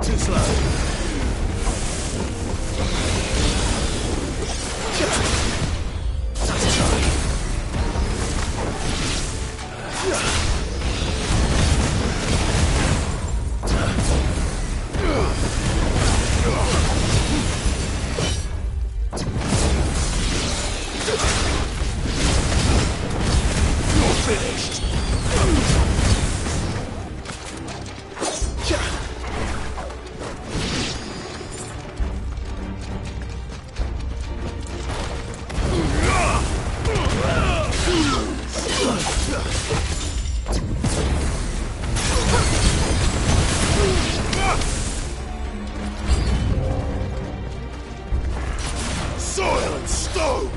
Too slow. Finished. Soil and stone.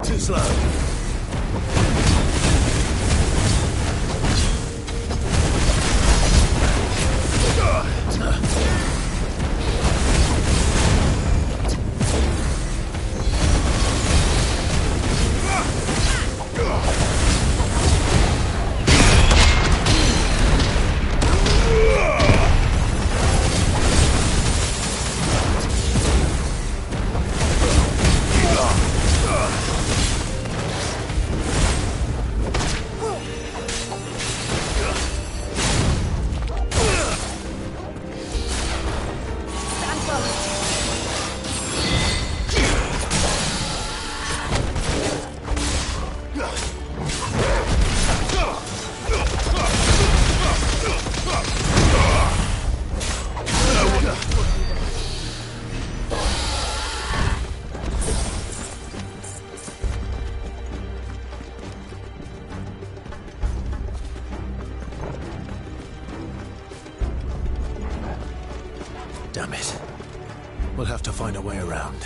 Too slow. Damn it. We'll have to find a way around.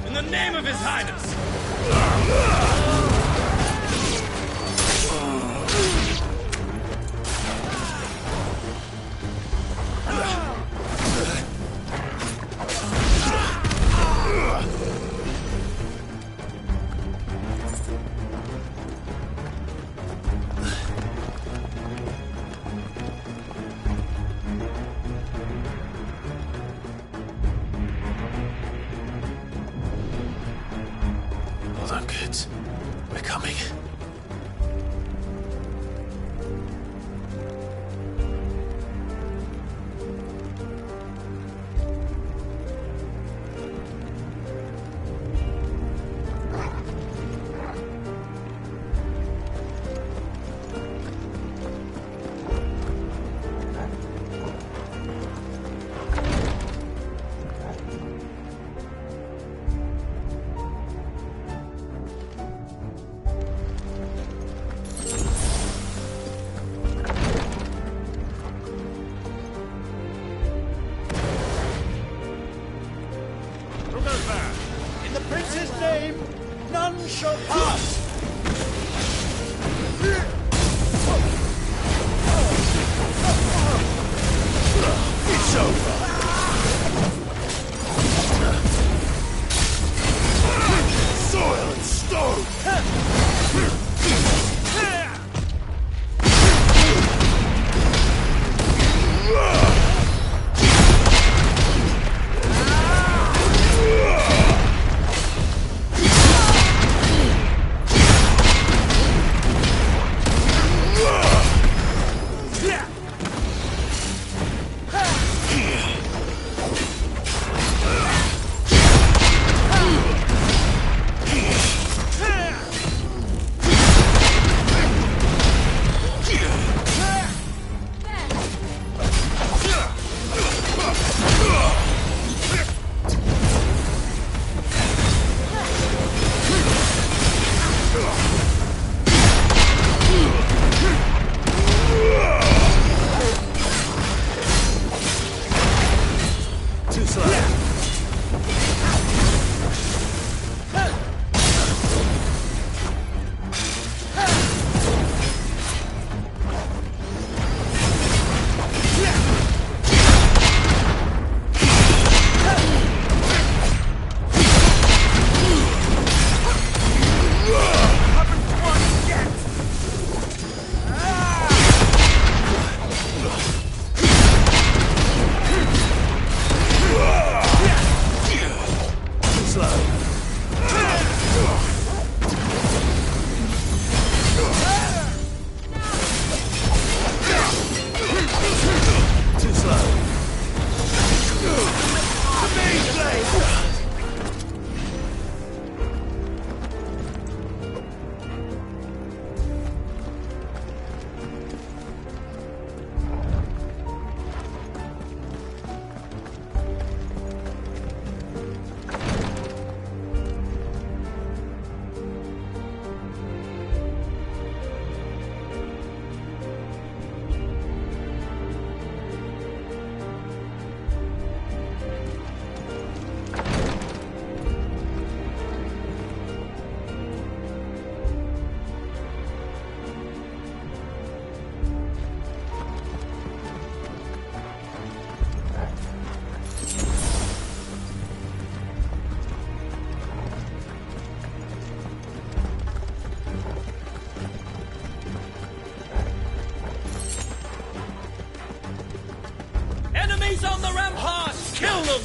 In the name of His Highness! way. In the prince's name, none shall pass! It's over! Soil and stone! Enemies on the ramparts! Kill them!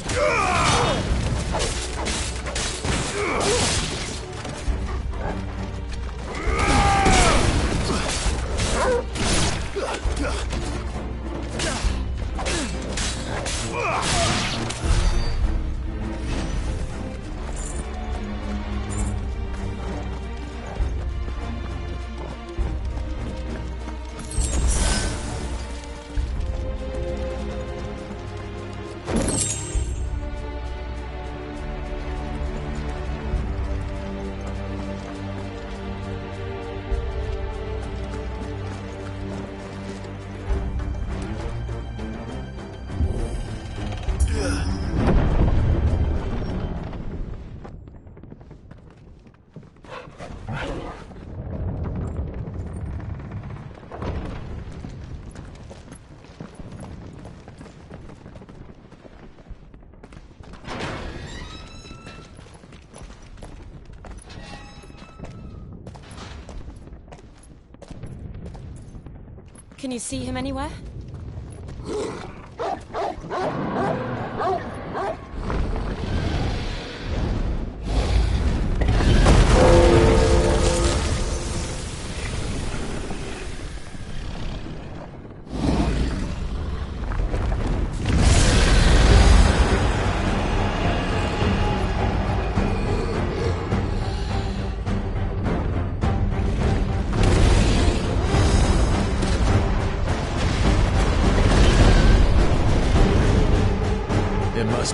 Can you see him anywhere?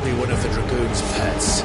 be one of the Dragoon's pets.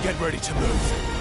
Get ready to move.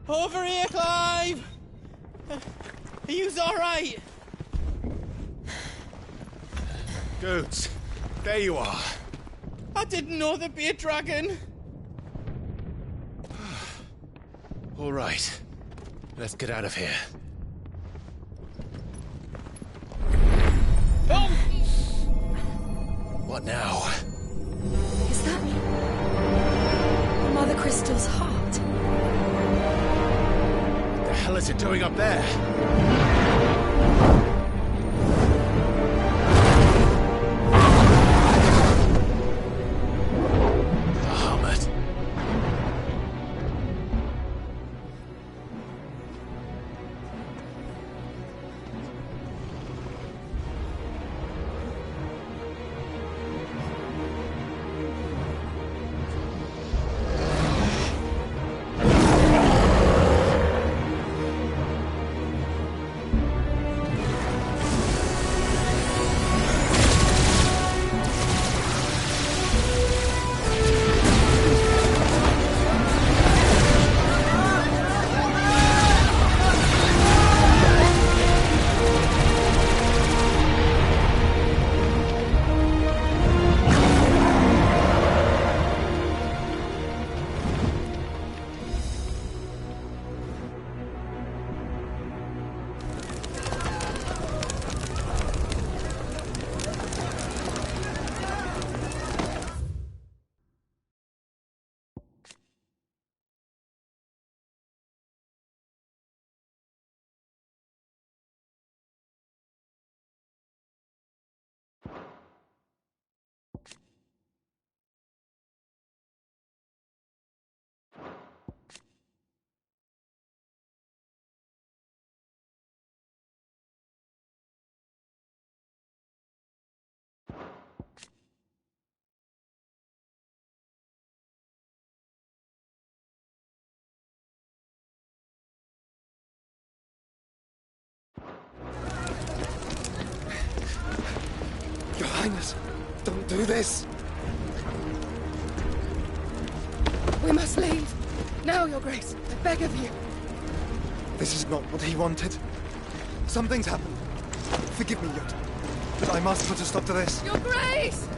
Over here, Clive! Are yous alright? Goods, there you are. I didn't know there'd be a dragon. All right, let's get out of here. Oh! What now? Is that Mother Crystal's heart? What the hell is it doing up there? Your Highness, don't do this! We must leave. Now, Your Grace. I beg of you. This is not what he wanted. Something's happened. Forgive me, Yot, but I must put a stop to this. Your Grace!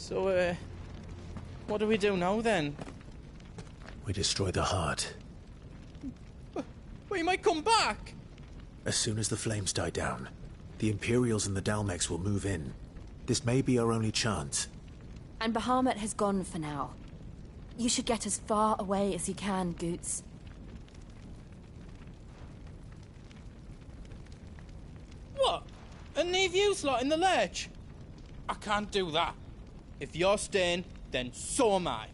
So, what do we do now, then? We destroy the heart. We might come back! As soon as the flames die down, the Imperials and the Dalmex will move in. This may be our only chance. And Bahamut has gone for now. You should get as far away as you can, Goots. What? And leave you lot in the lurch? I can't do that. If you're staying, then so am I.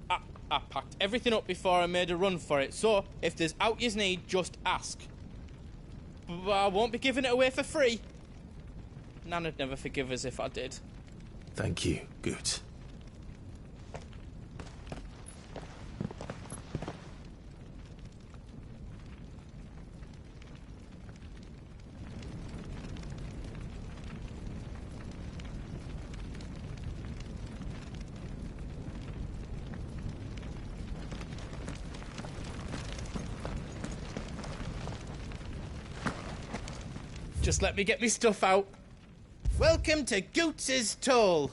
I packed everything up before I made a run for it, so if there's out yous need, just ask. But I won't be giving it away for free. Nana'd never forgive us if I did. Thank you, Goots. Just let me get me stuff out. Welcome to Goots's Toll.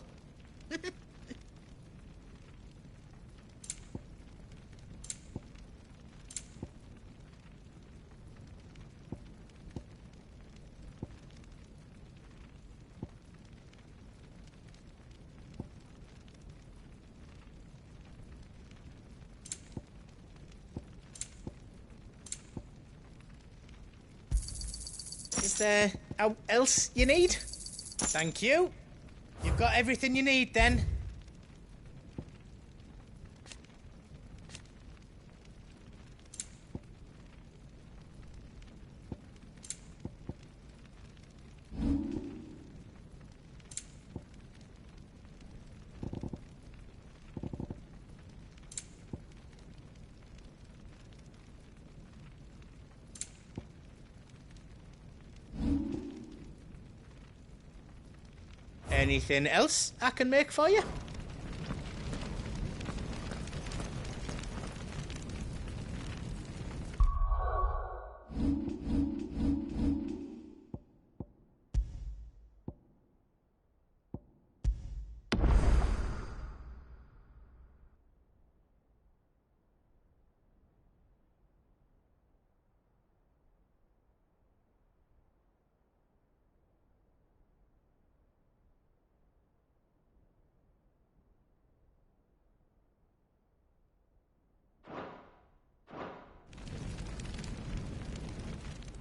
Is there out else you need? Thank you. You've got everything you need then. Anything else I can make for you?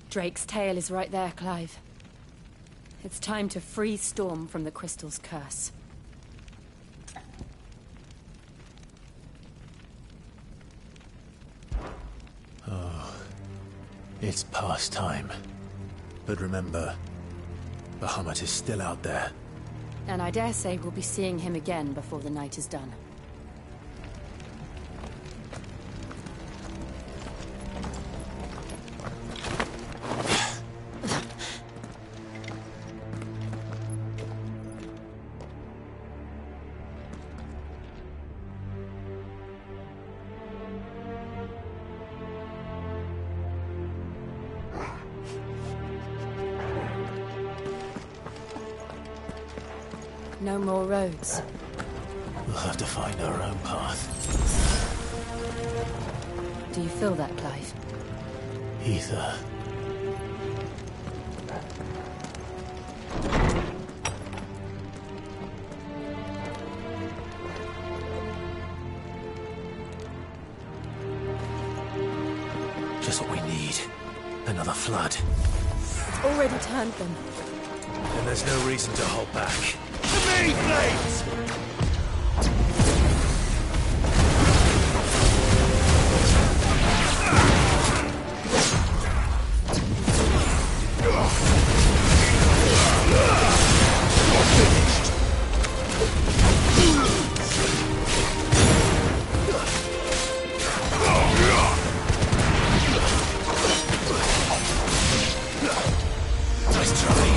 Drake's tail is right there, Clive. It's time to free Storm from the Crystal's curse. Oh, it's past time. But remember, Bahamut is still out there. And I dare say we'll be seeing him again before the night is done. No more roads. We'll have to find our own path. Do you feel that, Clive? Ether. Just what we need. Another flood. It's already turned them. And there's no reason to hold back. To me, flames! Nice try.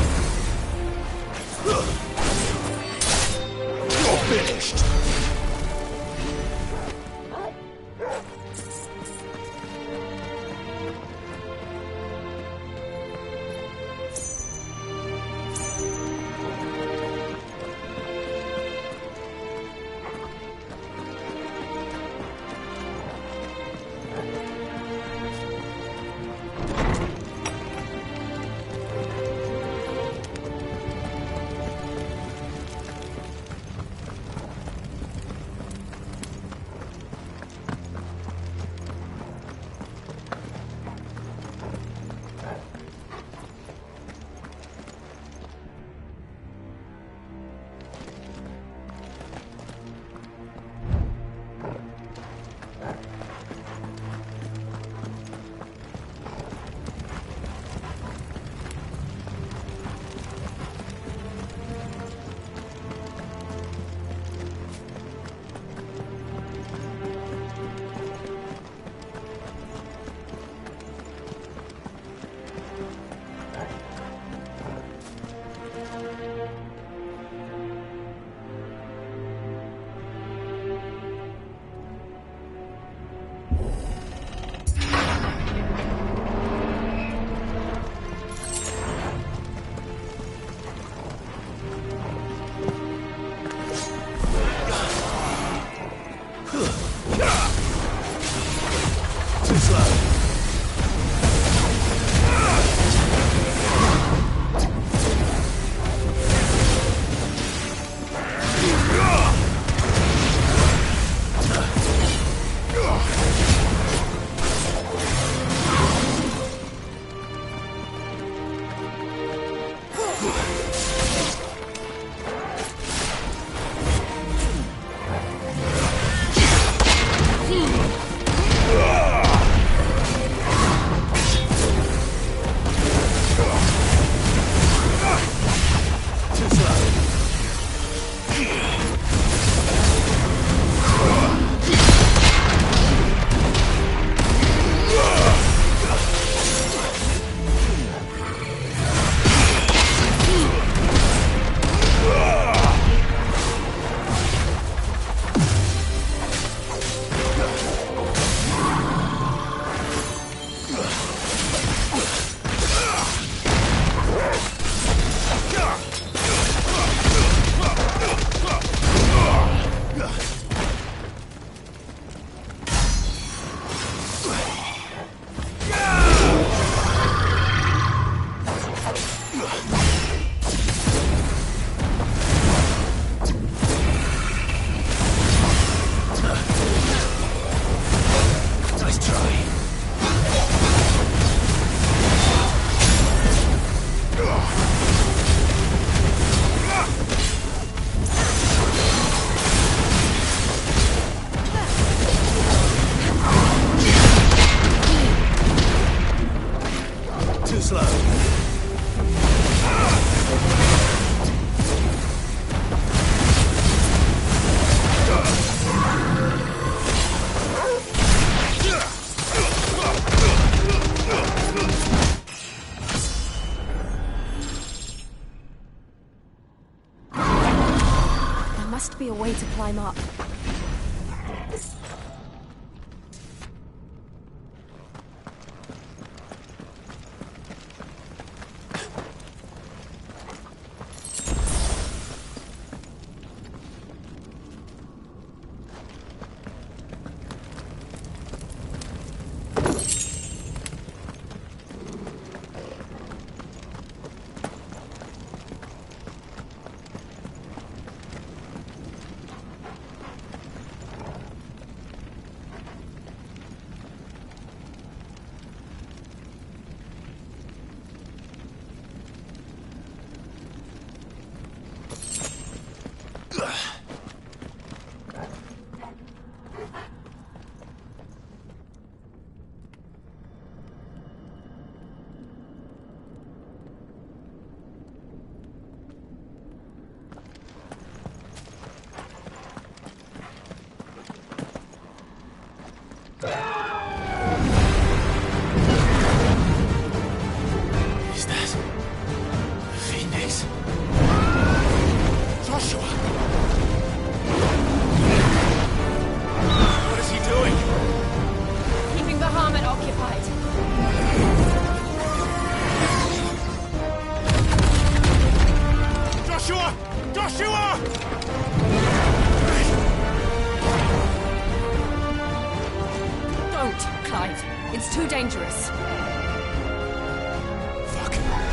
must be a way to climb up.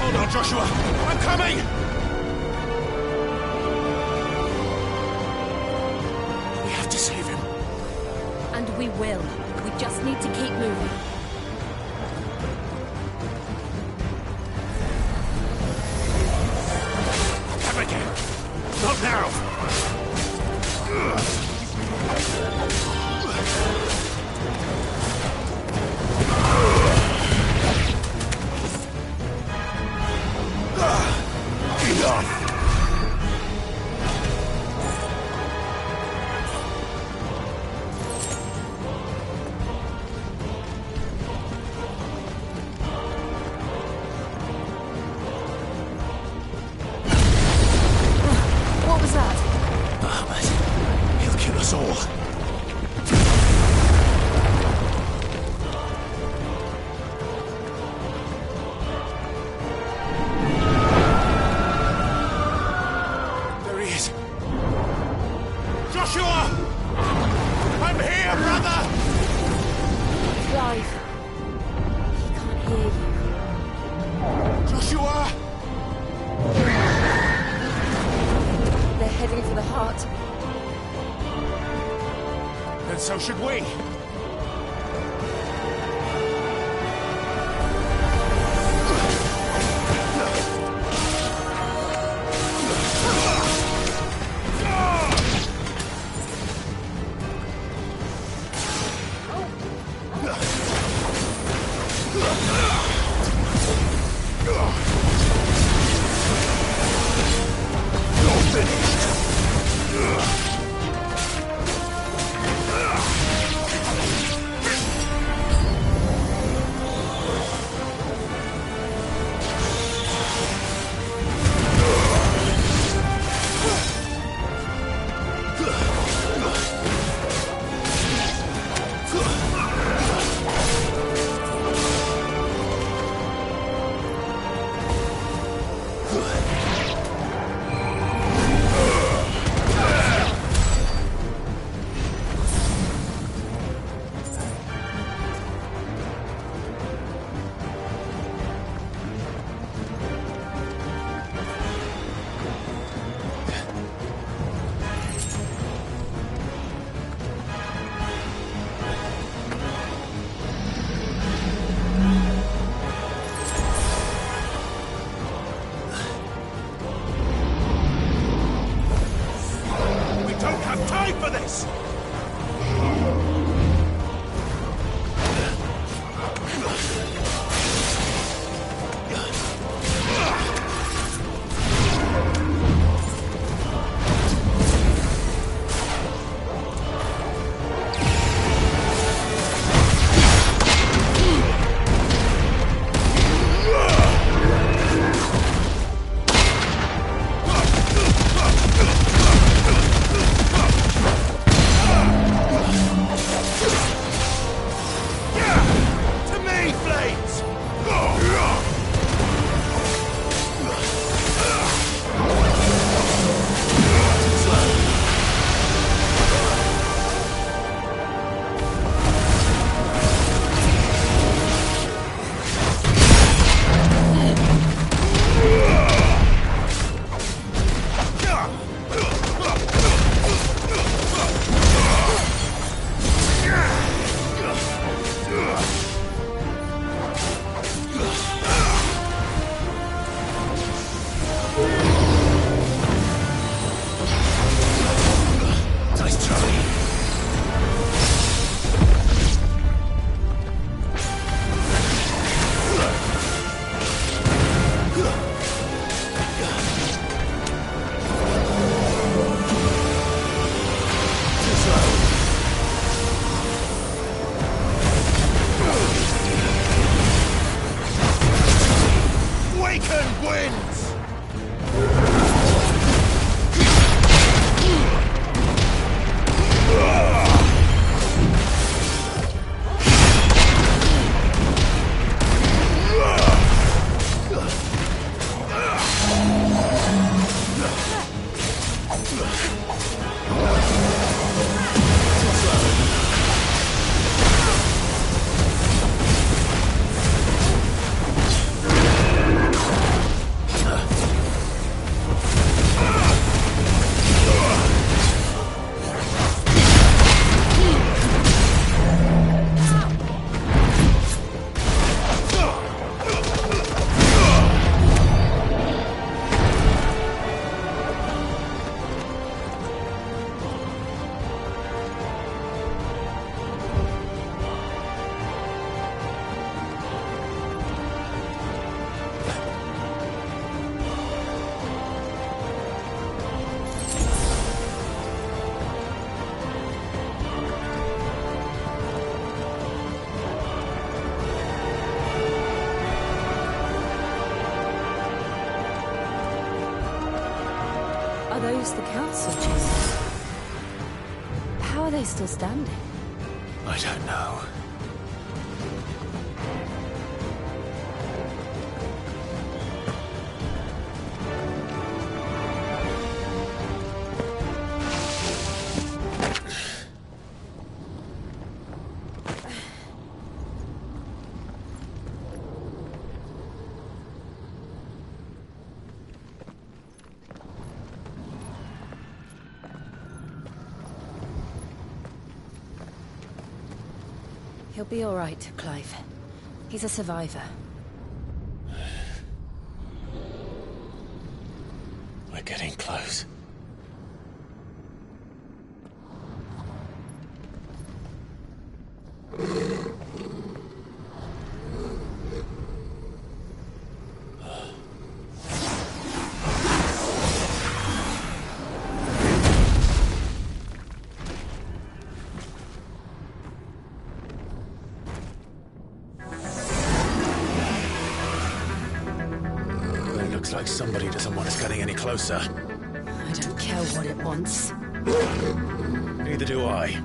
Hold on, Joshua! I'm coming! We have to save him. And we will. We just need to keep moving. Come again! Not now! Enough! What was that? Ahmed, he'll kill us all. There he is. Joshua! I'm here, brother! Clive. He can't hear you. Joshua! They're heading for the heart. Then so should we. We don't have time for this! To me, Flames! Nice try. Waken wins! closed the council chambers. How are they still standing? I don't know. He'll be all right, Clive. He's a survivor. We're getting close. Looks like somebody doesn't want us getting any closer. I don't care what it wants. Neither do I.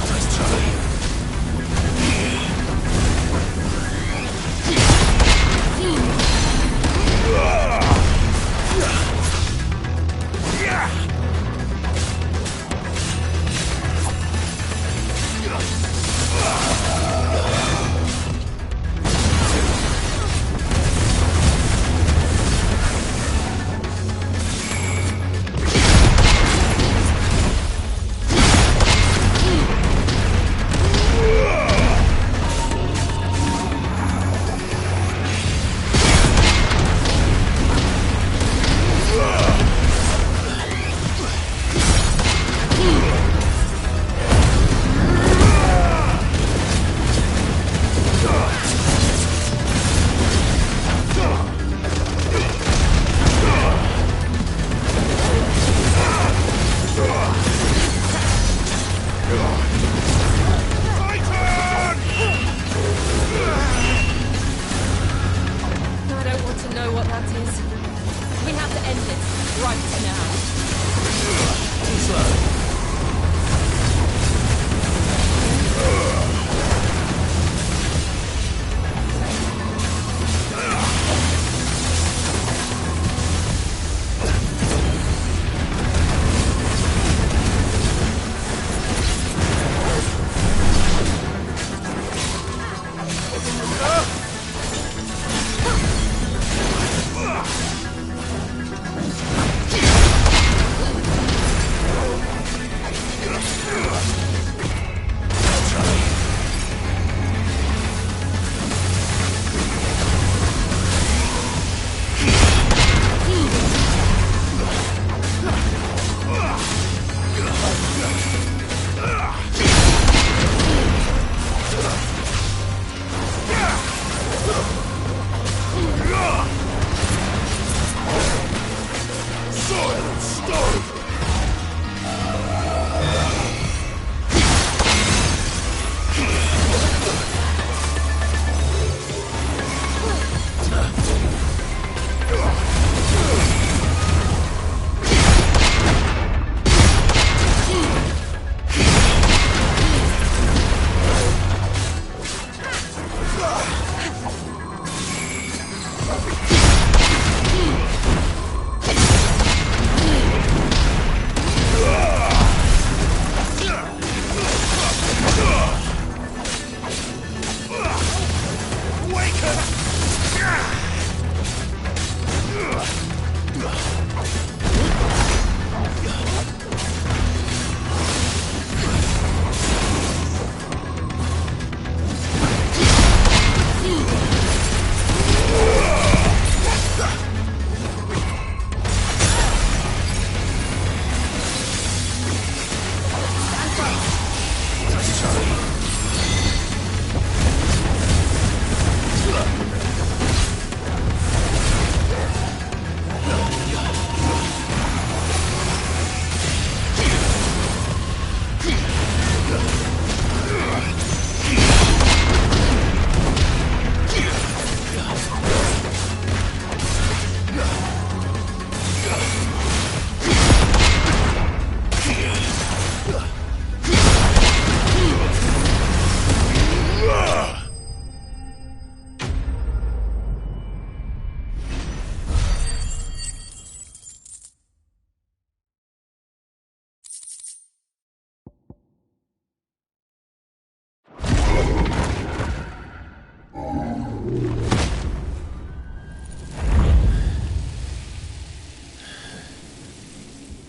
Nice try.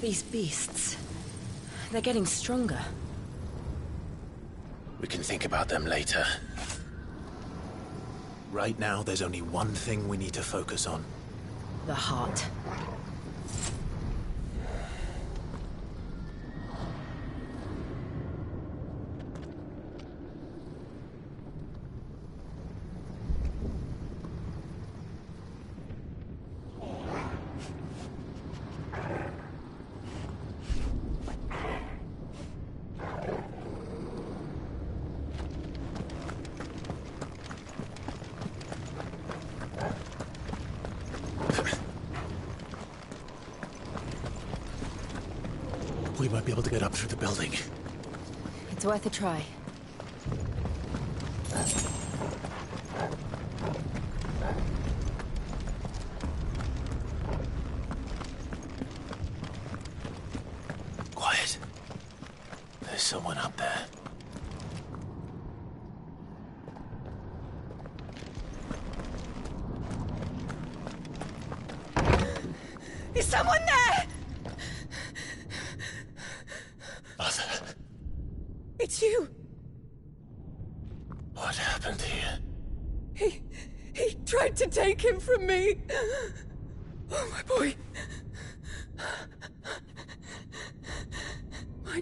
These beasts... they're getting stronger. We can think about them later. Right now, there's only one thing we need to focus on. The heart. We might be able to get up through the building. It's worth a try. Quiet. There's someone up there. Is someone there? Mother. It's you. What happened here? He tried to take him from me. Oh, my boy. My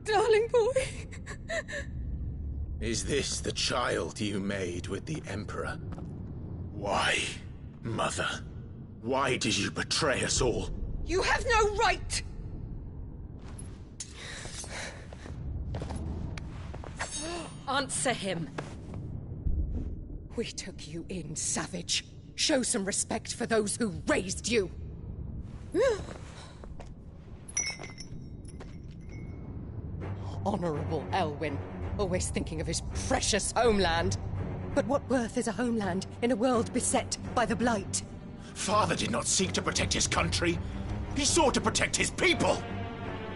darling boy. Is this the child you made with the Emperor? Why, Mother? Why did you betray us all? You have no right! Answer him. We took you in, savage. Show some respect for those who raised you. Honorable Elwyn, always thinking of his precious homeland. But what worth is a homeland in a world beset by the Blight? Father did not seek to protect his country. He sought to protect his people.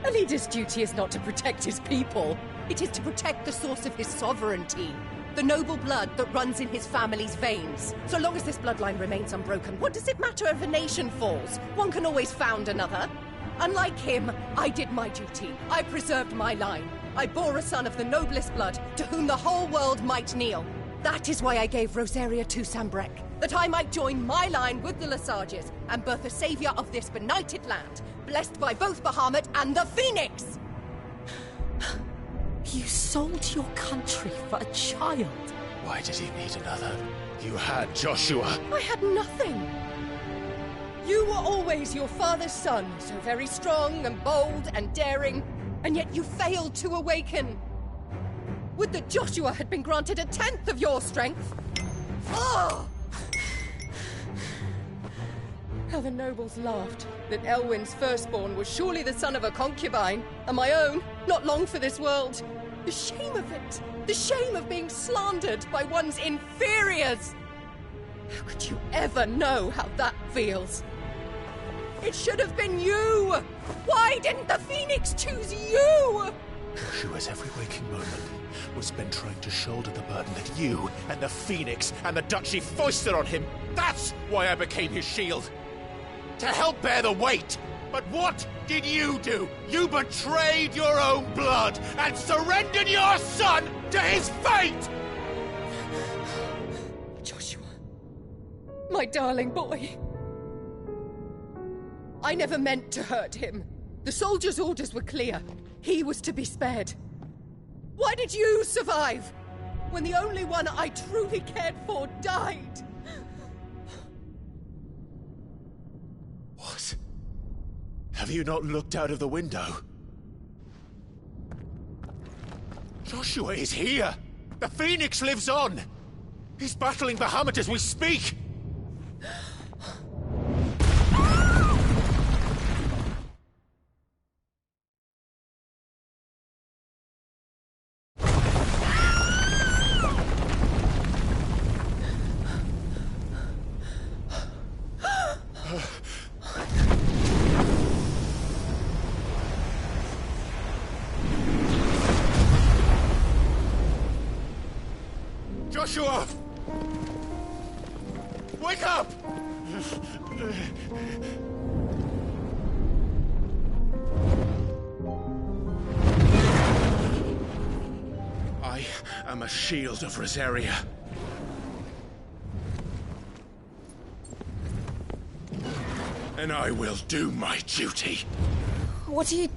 A leader's duty is not to protect his people. It is to protect the source of his sovereignty. The noble blood that runs in his family's veins. So long as this bloodline remains unbroken, what does it matter if a nation falls? One can always found another. Unlike him, I did my duty. I preserved my line. I bore a son of the noblest blood, to whom the whole world might kneel. That is why I gave Rosaria to Sambrek, that I might join my line with the Lesages and birth a savior of this benighted land, blessed by both Bahamut and the Phoenix! You sold your country for a child. Why did he need another? You had Joshua. I had nothing. You were always your father's son, so very strong and bold and daring, and yet you failed to awaken. Would that Joshua had been granted 1/10 of your strength? Oh! How the nobles laughed that Elwyn's firstborn was surely the son of a concubine, and my own, not long for this world. The shame of it! The shame of being slandered by one's inferiors! How could you ever know how that feels? It should have been you! Why didn't the Phoenix choose you? Joshua's every waking moment was spent trying to shoulder the burden that you and the Phoenix and the Duchy foisted on him. That's why I became his shield. To help bear the weight. But what did you do? You betrayed your own blood and surrendered your son to his fate! Joshua. My darling boy. I never meant to hurt him. The soldiers' orders were clear. He was to be spared. Why did you survive when the only one I truly cared for died? What? Have you not looked out of the window? Joshua is here! The Phoenix lives on! He's battling Bahamut as we speak! Joshua! Wake up! am a shield of Rosaria. And I will do my duty. What are you...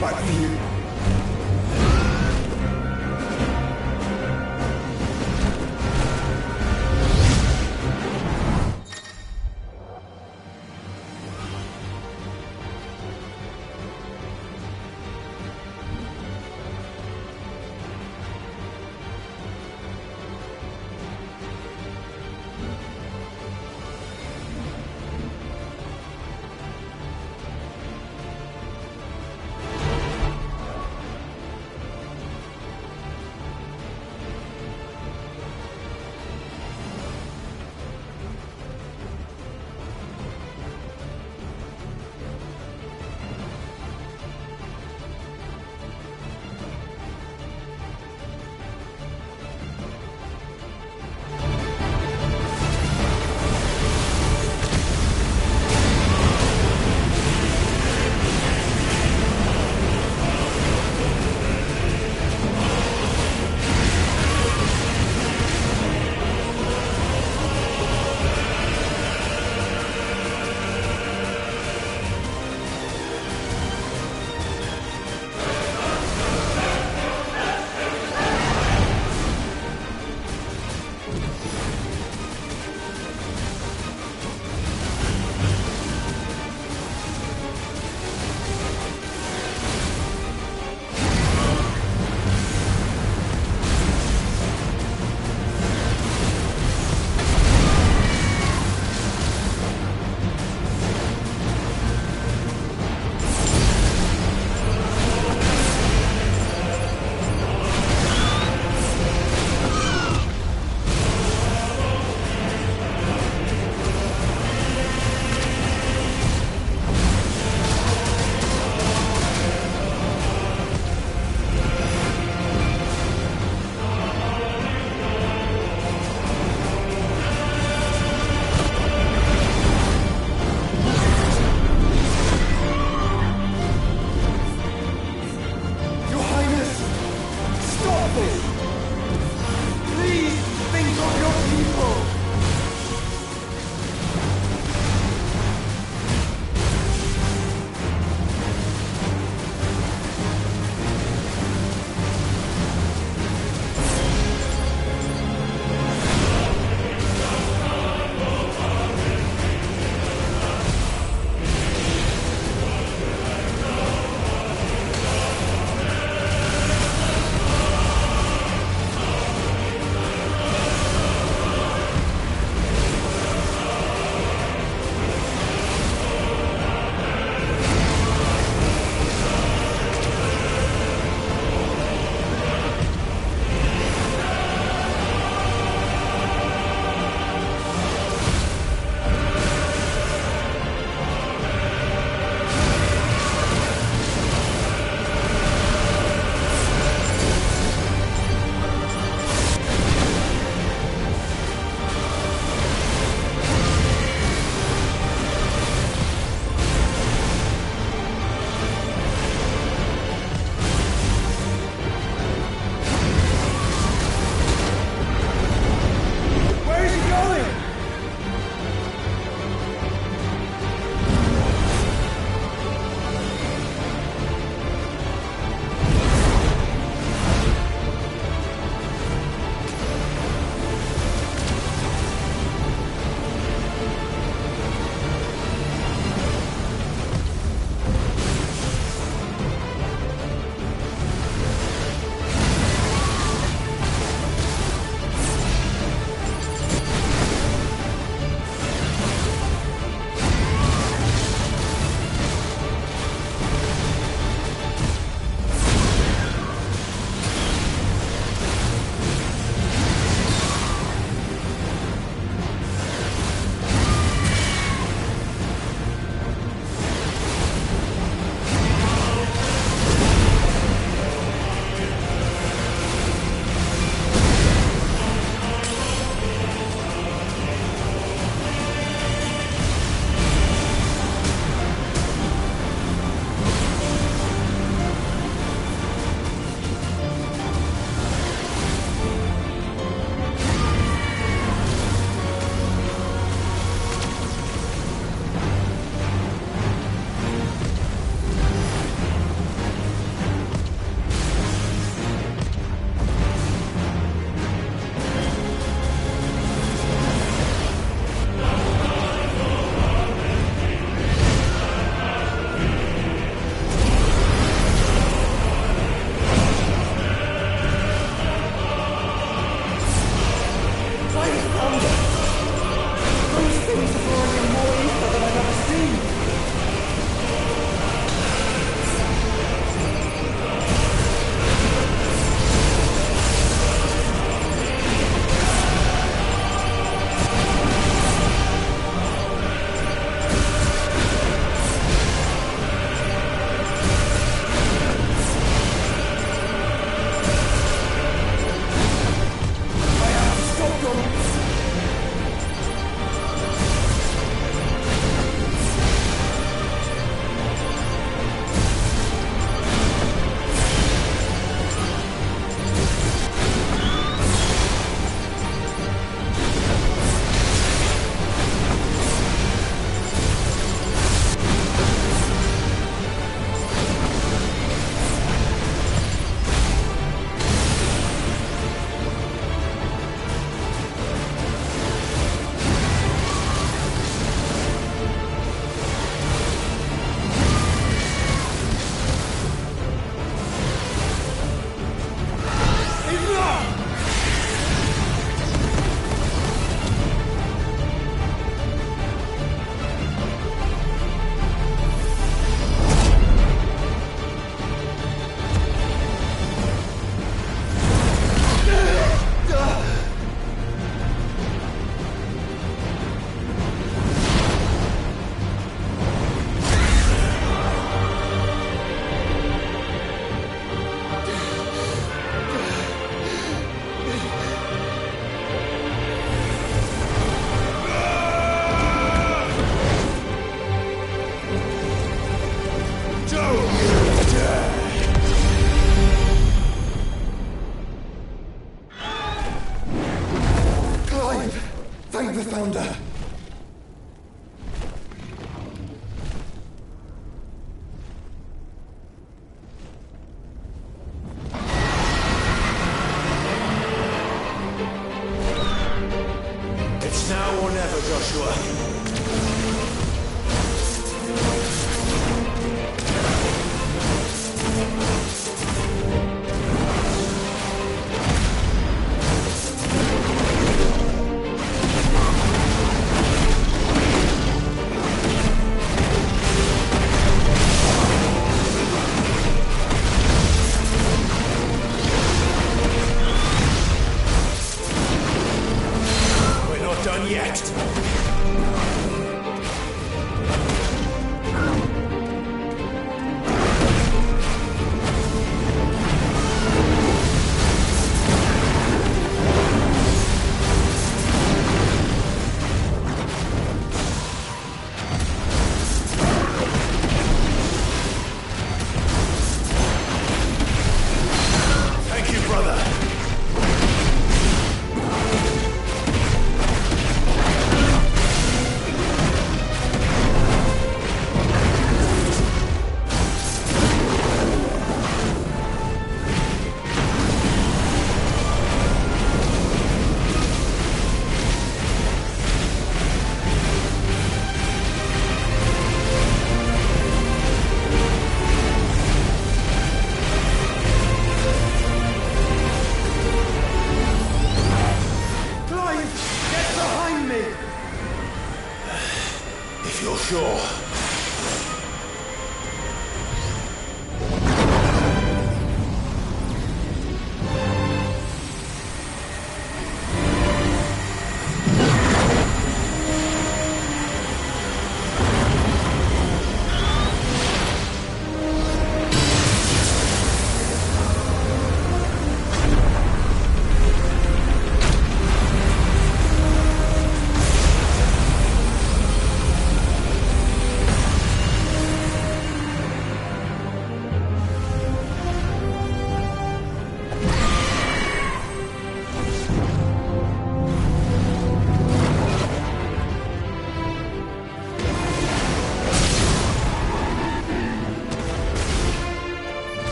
fight for you.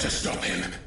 have to stop him.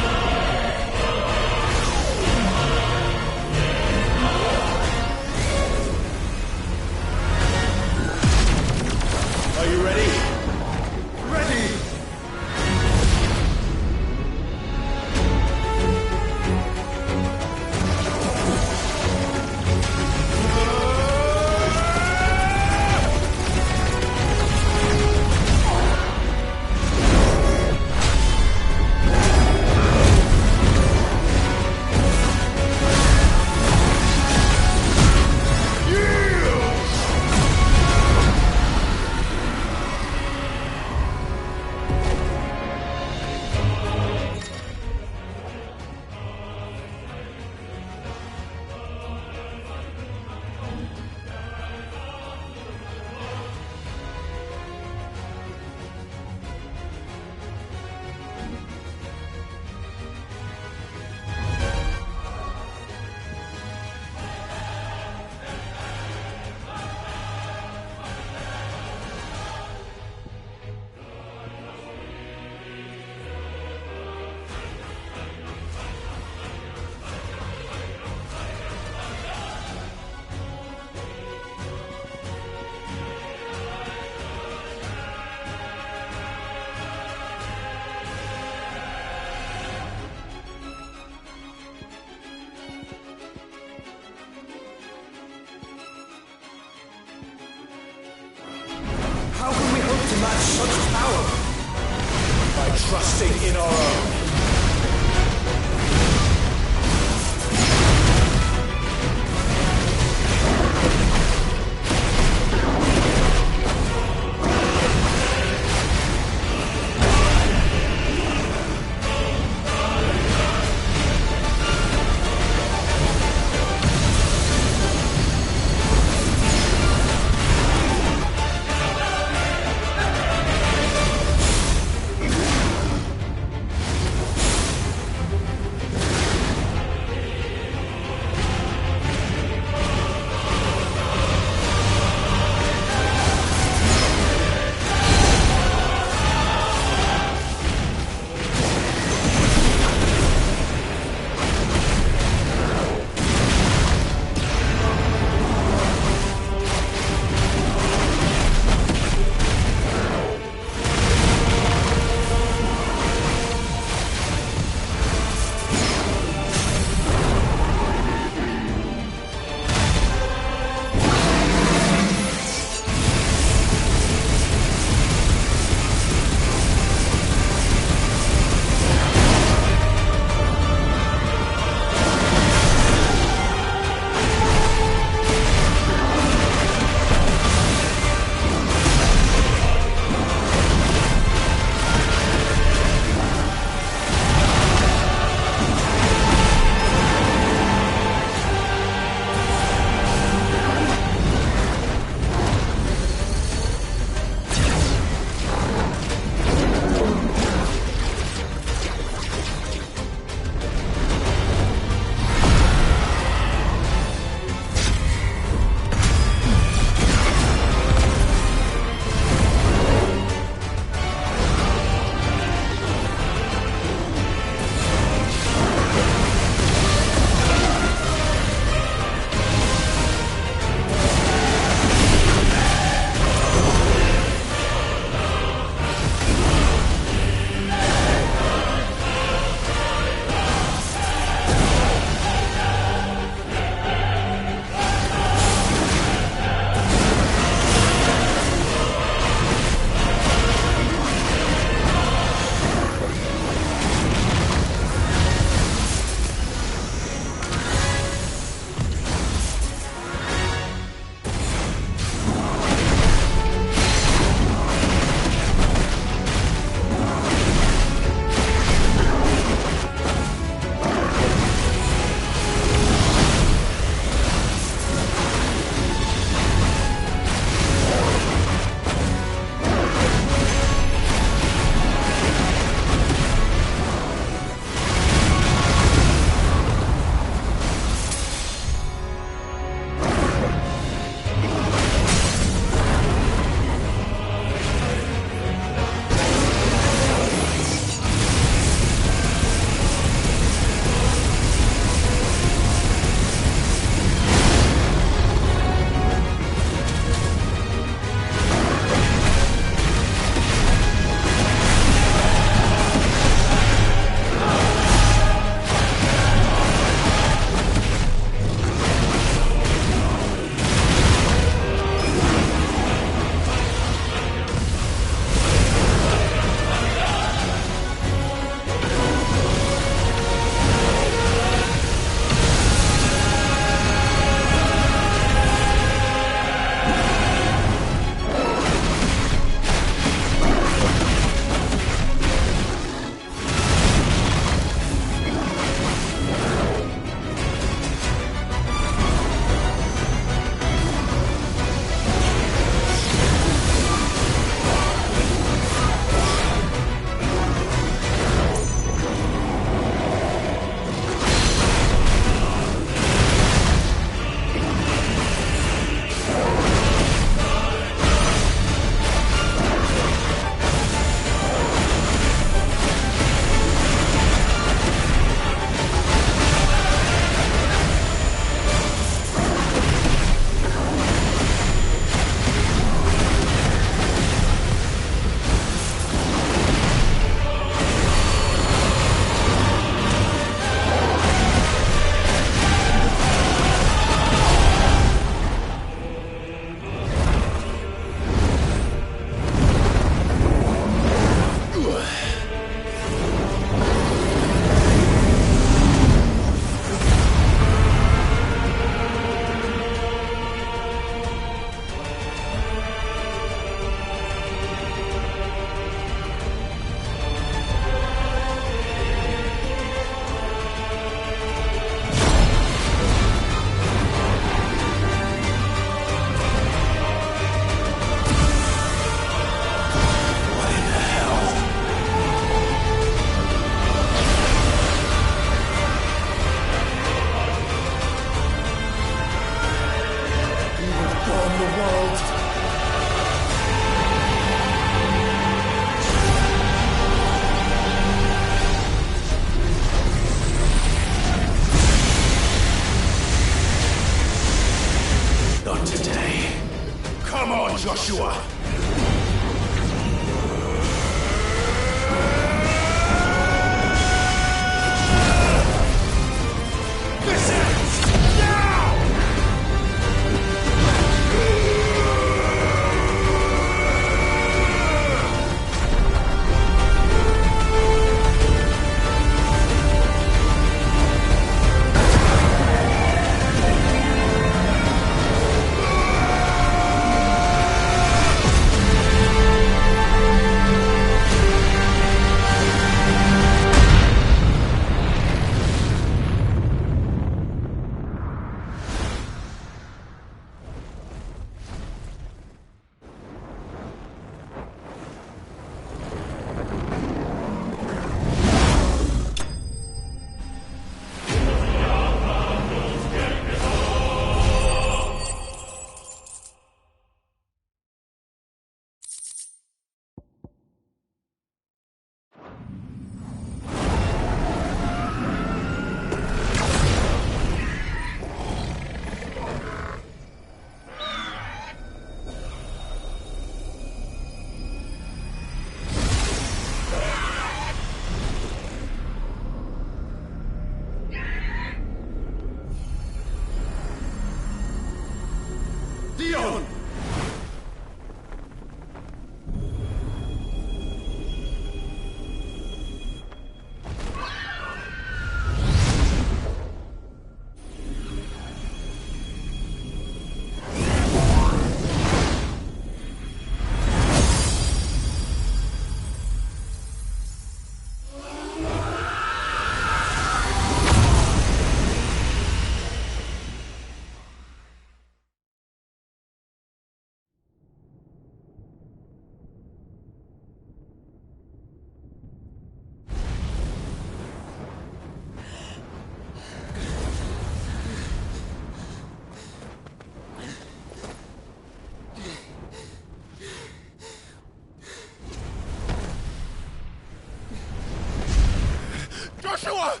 Joshua!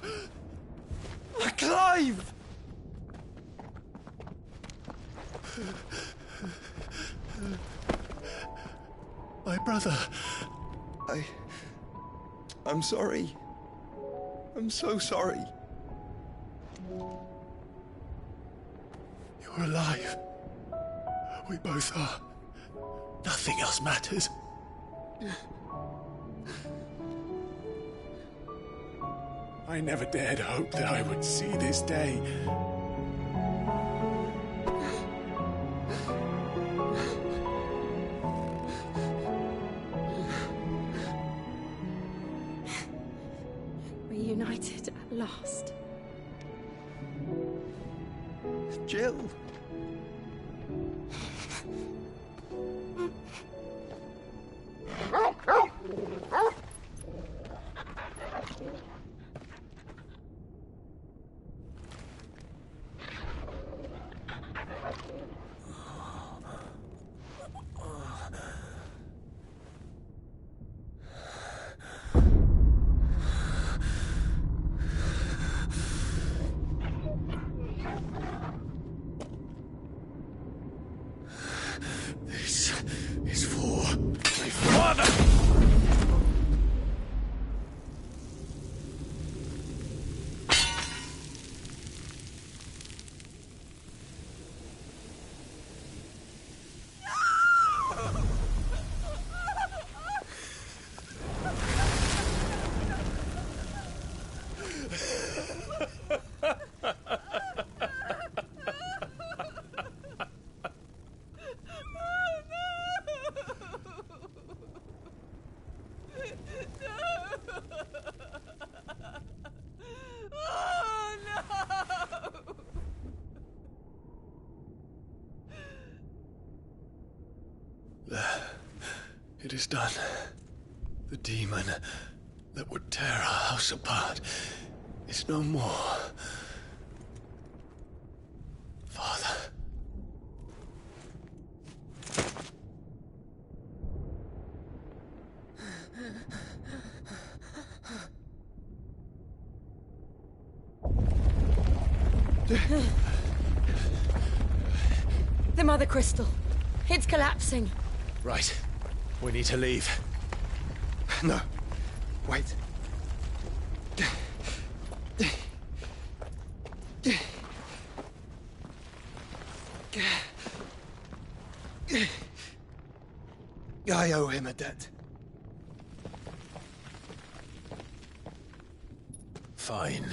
Clive! My brother. I'm sorry. I'm so sorry. You're alive. We both are. Nothing else matters. I never dared hope that I would see this day. Reunited at last. Jill. This is for my father! It is done. The demon that would tear our house apart is no more. Father. The Mother Crystal. It's collapsing. Right. We need to leave. No. Wait. I owe him a debt. Fine.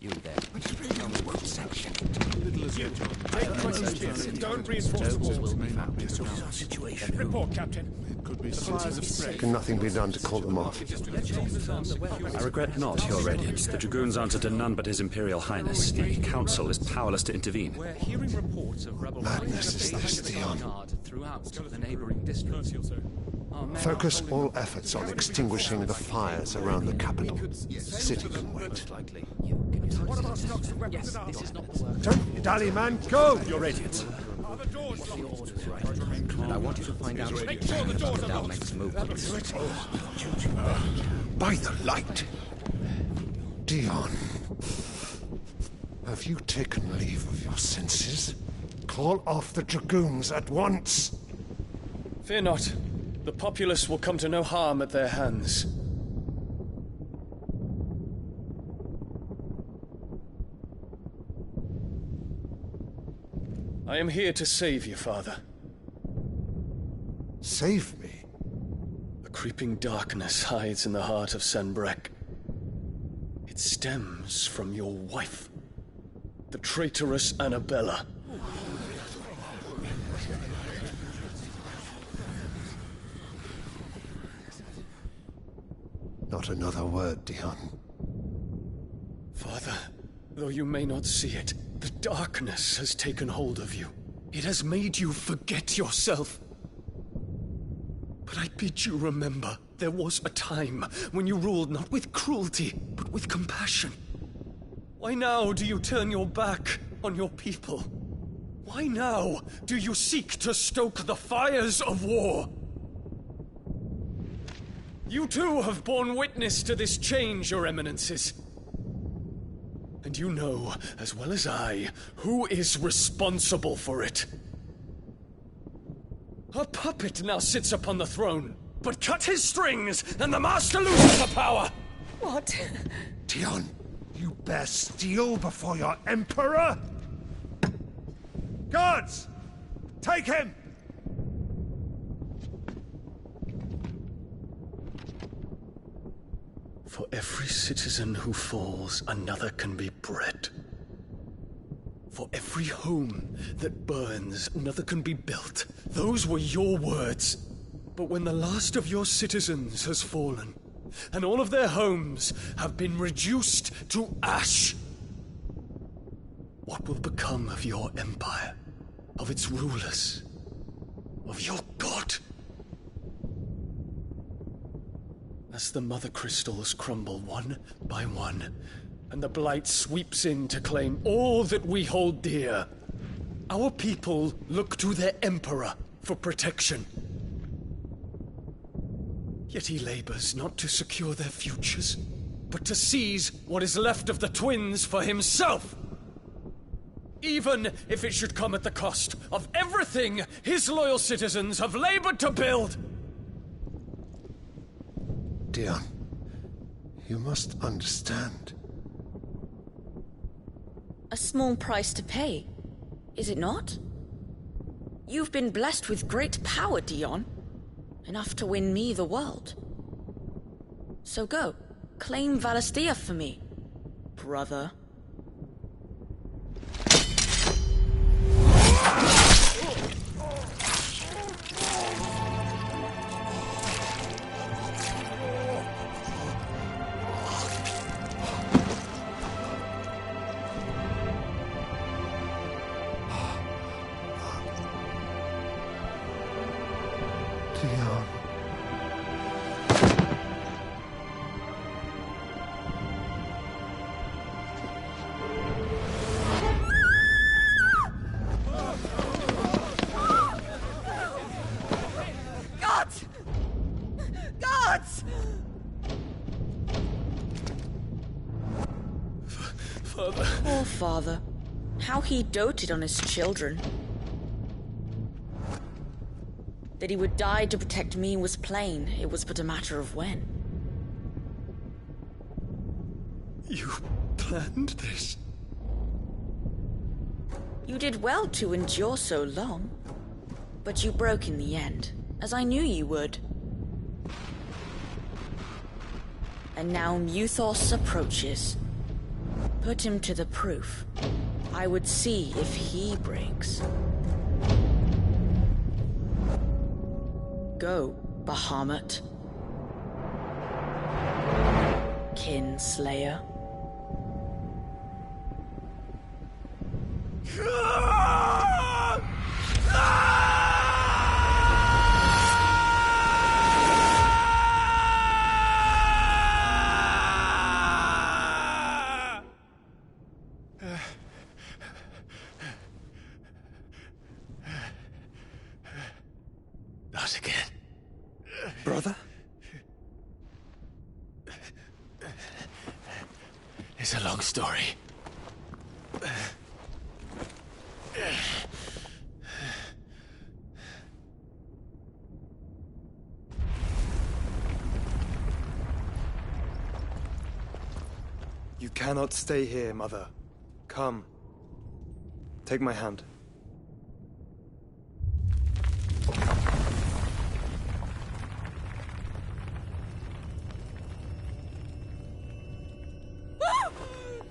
You there. What section? Don't reinforce the walls. What is our situation? Report, Captain. It could be the fires have spread. Can nothing be done to call them off? I regret not, Your Radiance. The Dragoons answer to none but His Imperial Highness. The Council is powerless to intervene. We're hearing reports of rebel Madness is this, Theon. throughout the neighboring districts. Focus all efforts on extinguishing the fires around the capital. The city can wait. What about stocks of weapons? Yes, this is not the work. Don't dally, man. Go! Your Radiance. The orders right. And I want you to find out Make sure the doors are our locked. next move. By the light. Dion. Have you taken leave of your senses? Call off the Dragoons at once. Fear not. The populace will come to no harm at their hands. I am here to save you, Father. Save me? A creeping darkness hides in the heart of Sanbreque. It stems from your wife, the traitorous Annabella. Not another word, Dion. Father, Though you may not see it, the darkness has taken hold of you. It has made you forget yourself. But I bid you remember, there was a time when you ruled not with cruelty, but with compassion. Why now do you turn your back on your people? Why now do you seek to stoke the fires of war? You too have borne witness to this change, Your Eminences. And you know, as well as I, who is responsible for it. A puppet now sits upon the throne, but cut his strings, and the master loses the power! What? Dion, you bear steel before your emperor? Guards! Take him! For every citizen who falls, another can be bred. For every home that burns, another can be built. Those were your words. But when the last of your citizens has fallen, and all of their homes have been reduced to ash, what will become of your empire, of its rulers, of your god? As the mother crystals crumble one by one, and the blight sweeps in to claim all that we hold dear, our people look to their emperor for protection. Yet he labors not to secure their futures, but to seize what is left of the twins for himself. Even if it should come at the cost of everything his loyal citizens have labored to build. Dion, you must understand. A small price to pay, is it not? You've been blessed with great power, Dion. Enough to win me the world. So go, claim Valisthea for me, brother. Dion. Gods! Gods! Father. Poor father. How he doted on his children. That he would die to protect me was plain. It was but a matter of when. You planned this? You did well to endure so long. But you broke in the end, as I knew you would. And now Muthos approaches. Put him to the proof. I would see if he breaks. Go, Bahamut. Kinslayer. Not again. Brother? It's a long story. You cannot stay here, Mother. Come. Take my hand.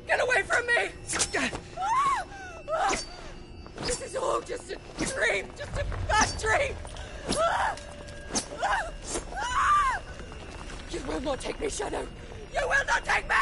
Get away from me! This is all just a dream, just a bad dream! You will not take me, Shadow! You will not take me!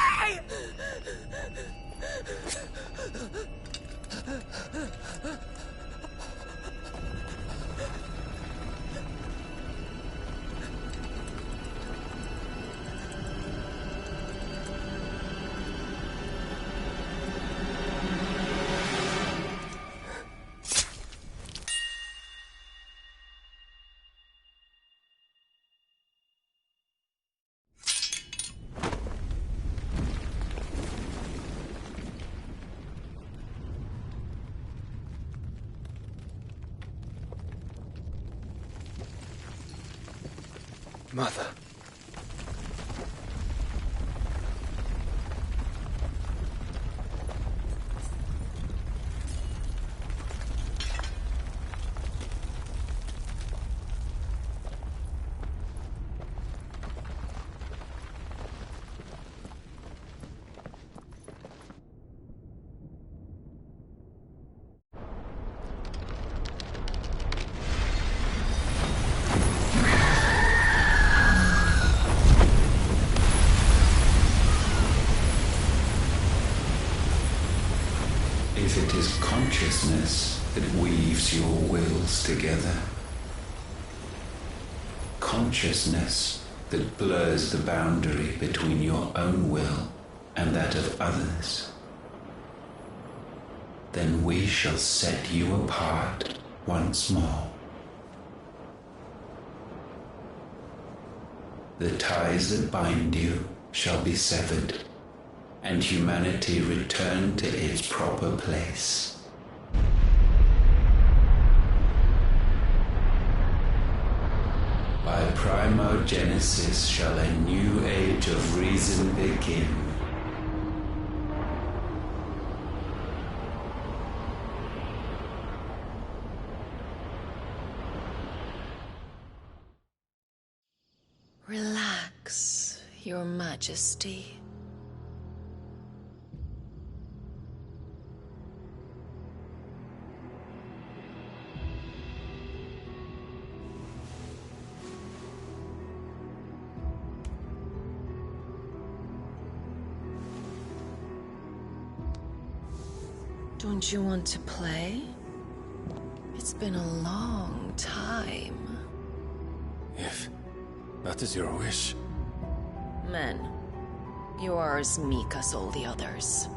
Mother. If it is consciousness that weaves your wills together, consciousness that blurs the boundary between your own will and that of others, then we shall set you apart once more. The ties that bind you shall be severed, and humanity return to its proper place. By primogenesis shall a new age of reason begin. Relax, Your Majesty. Don't you want to play? It's been a long time. If that is your wish. Men, you are as meek as all the others.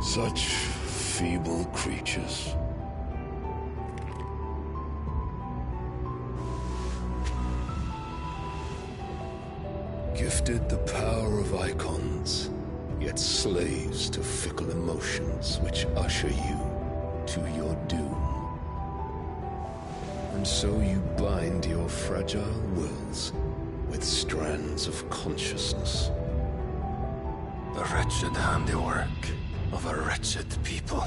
Such feeble creatures. Gifted the power of icons, yet slaves to fickle emotions which usher you to your doom. And so you bind your fragile wills with strands of consciousness. The wretched handiwork of a wretched people.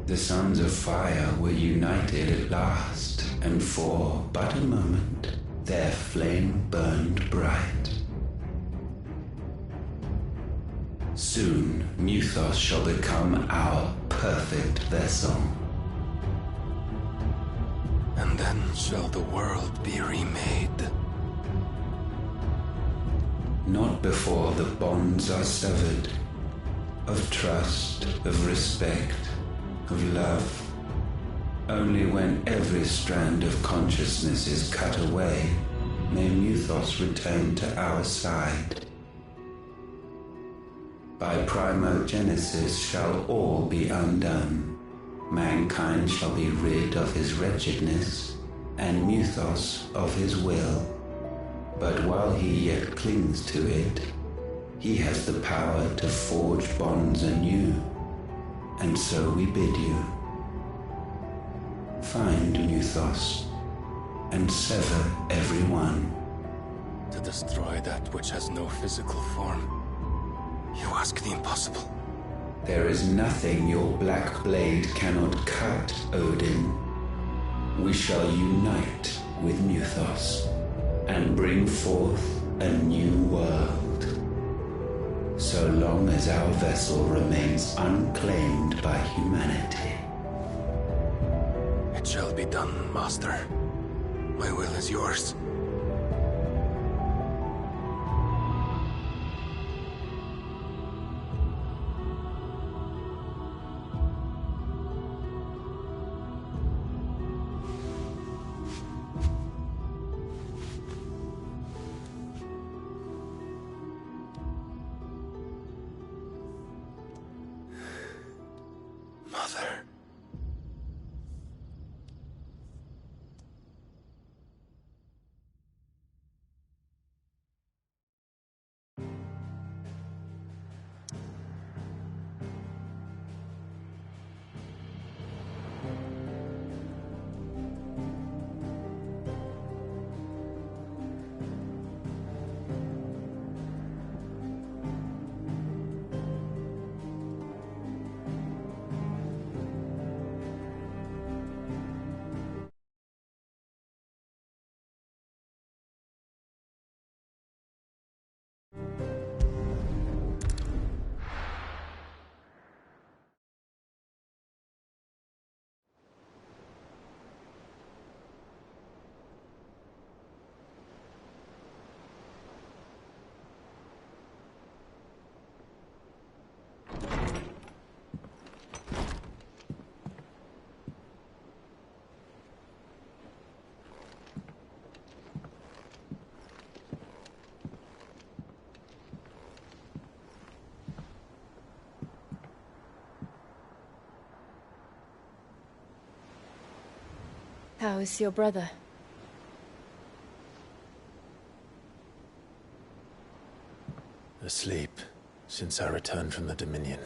The sons of fire were united at last, and for but a moment their flame burned bright. Soon Mythos shall become our perfect vessel. And then shall the world be remade. Not before the bonds are severed, of trust, of respect, of love. Only when every strand of consciousness is cut away may Mythos return to our side. By primogenesis shall all be undone. Mankind shall be rid of his wretchedness, and Mythos of his will. But while he yet clings to it, he has the power to forge bonds anew. And so we bid you, find Mythos, and sever every one. To destroy that which has no physical form, you ask the impossible. There is nothing your black blade cannot cut, Odin. We shall unite with Mythos, and bring forth a new world. So long as our vessel remains unclaimed by humanity. It shall be done, Master. My will is yours. Mother. How is your brother? Asleep since I returned from the Dominion.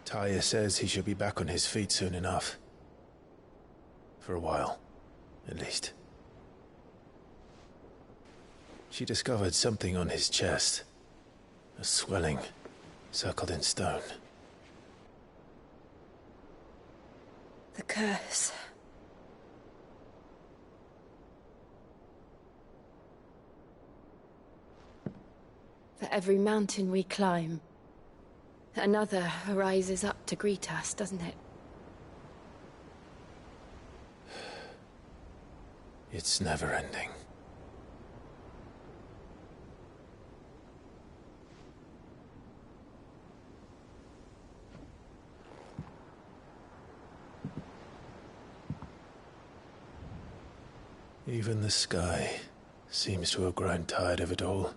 Taya says he should be back on his feet soon enough. For a while, at least. She discovered something on his chest. A swelling, circled in stone. The curse. For every mountain we climb, another rises up to greet us, doesn't it? It's never ending. Even the sky seems to have grown tired of it all.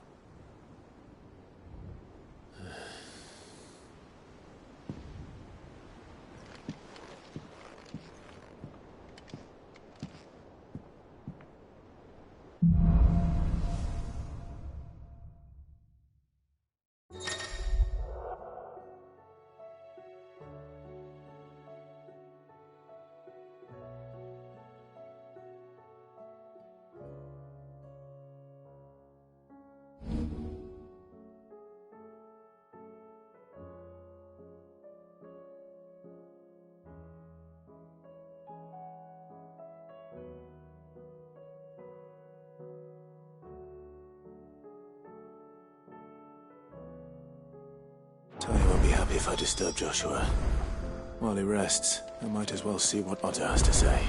Taya won't be happy if I disturb Joshua. While he rests, I might as well see what Otter has to say.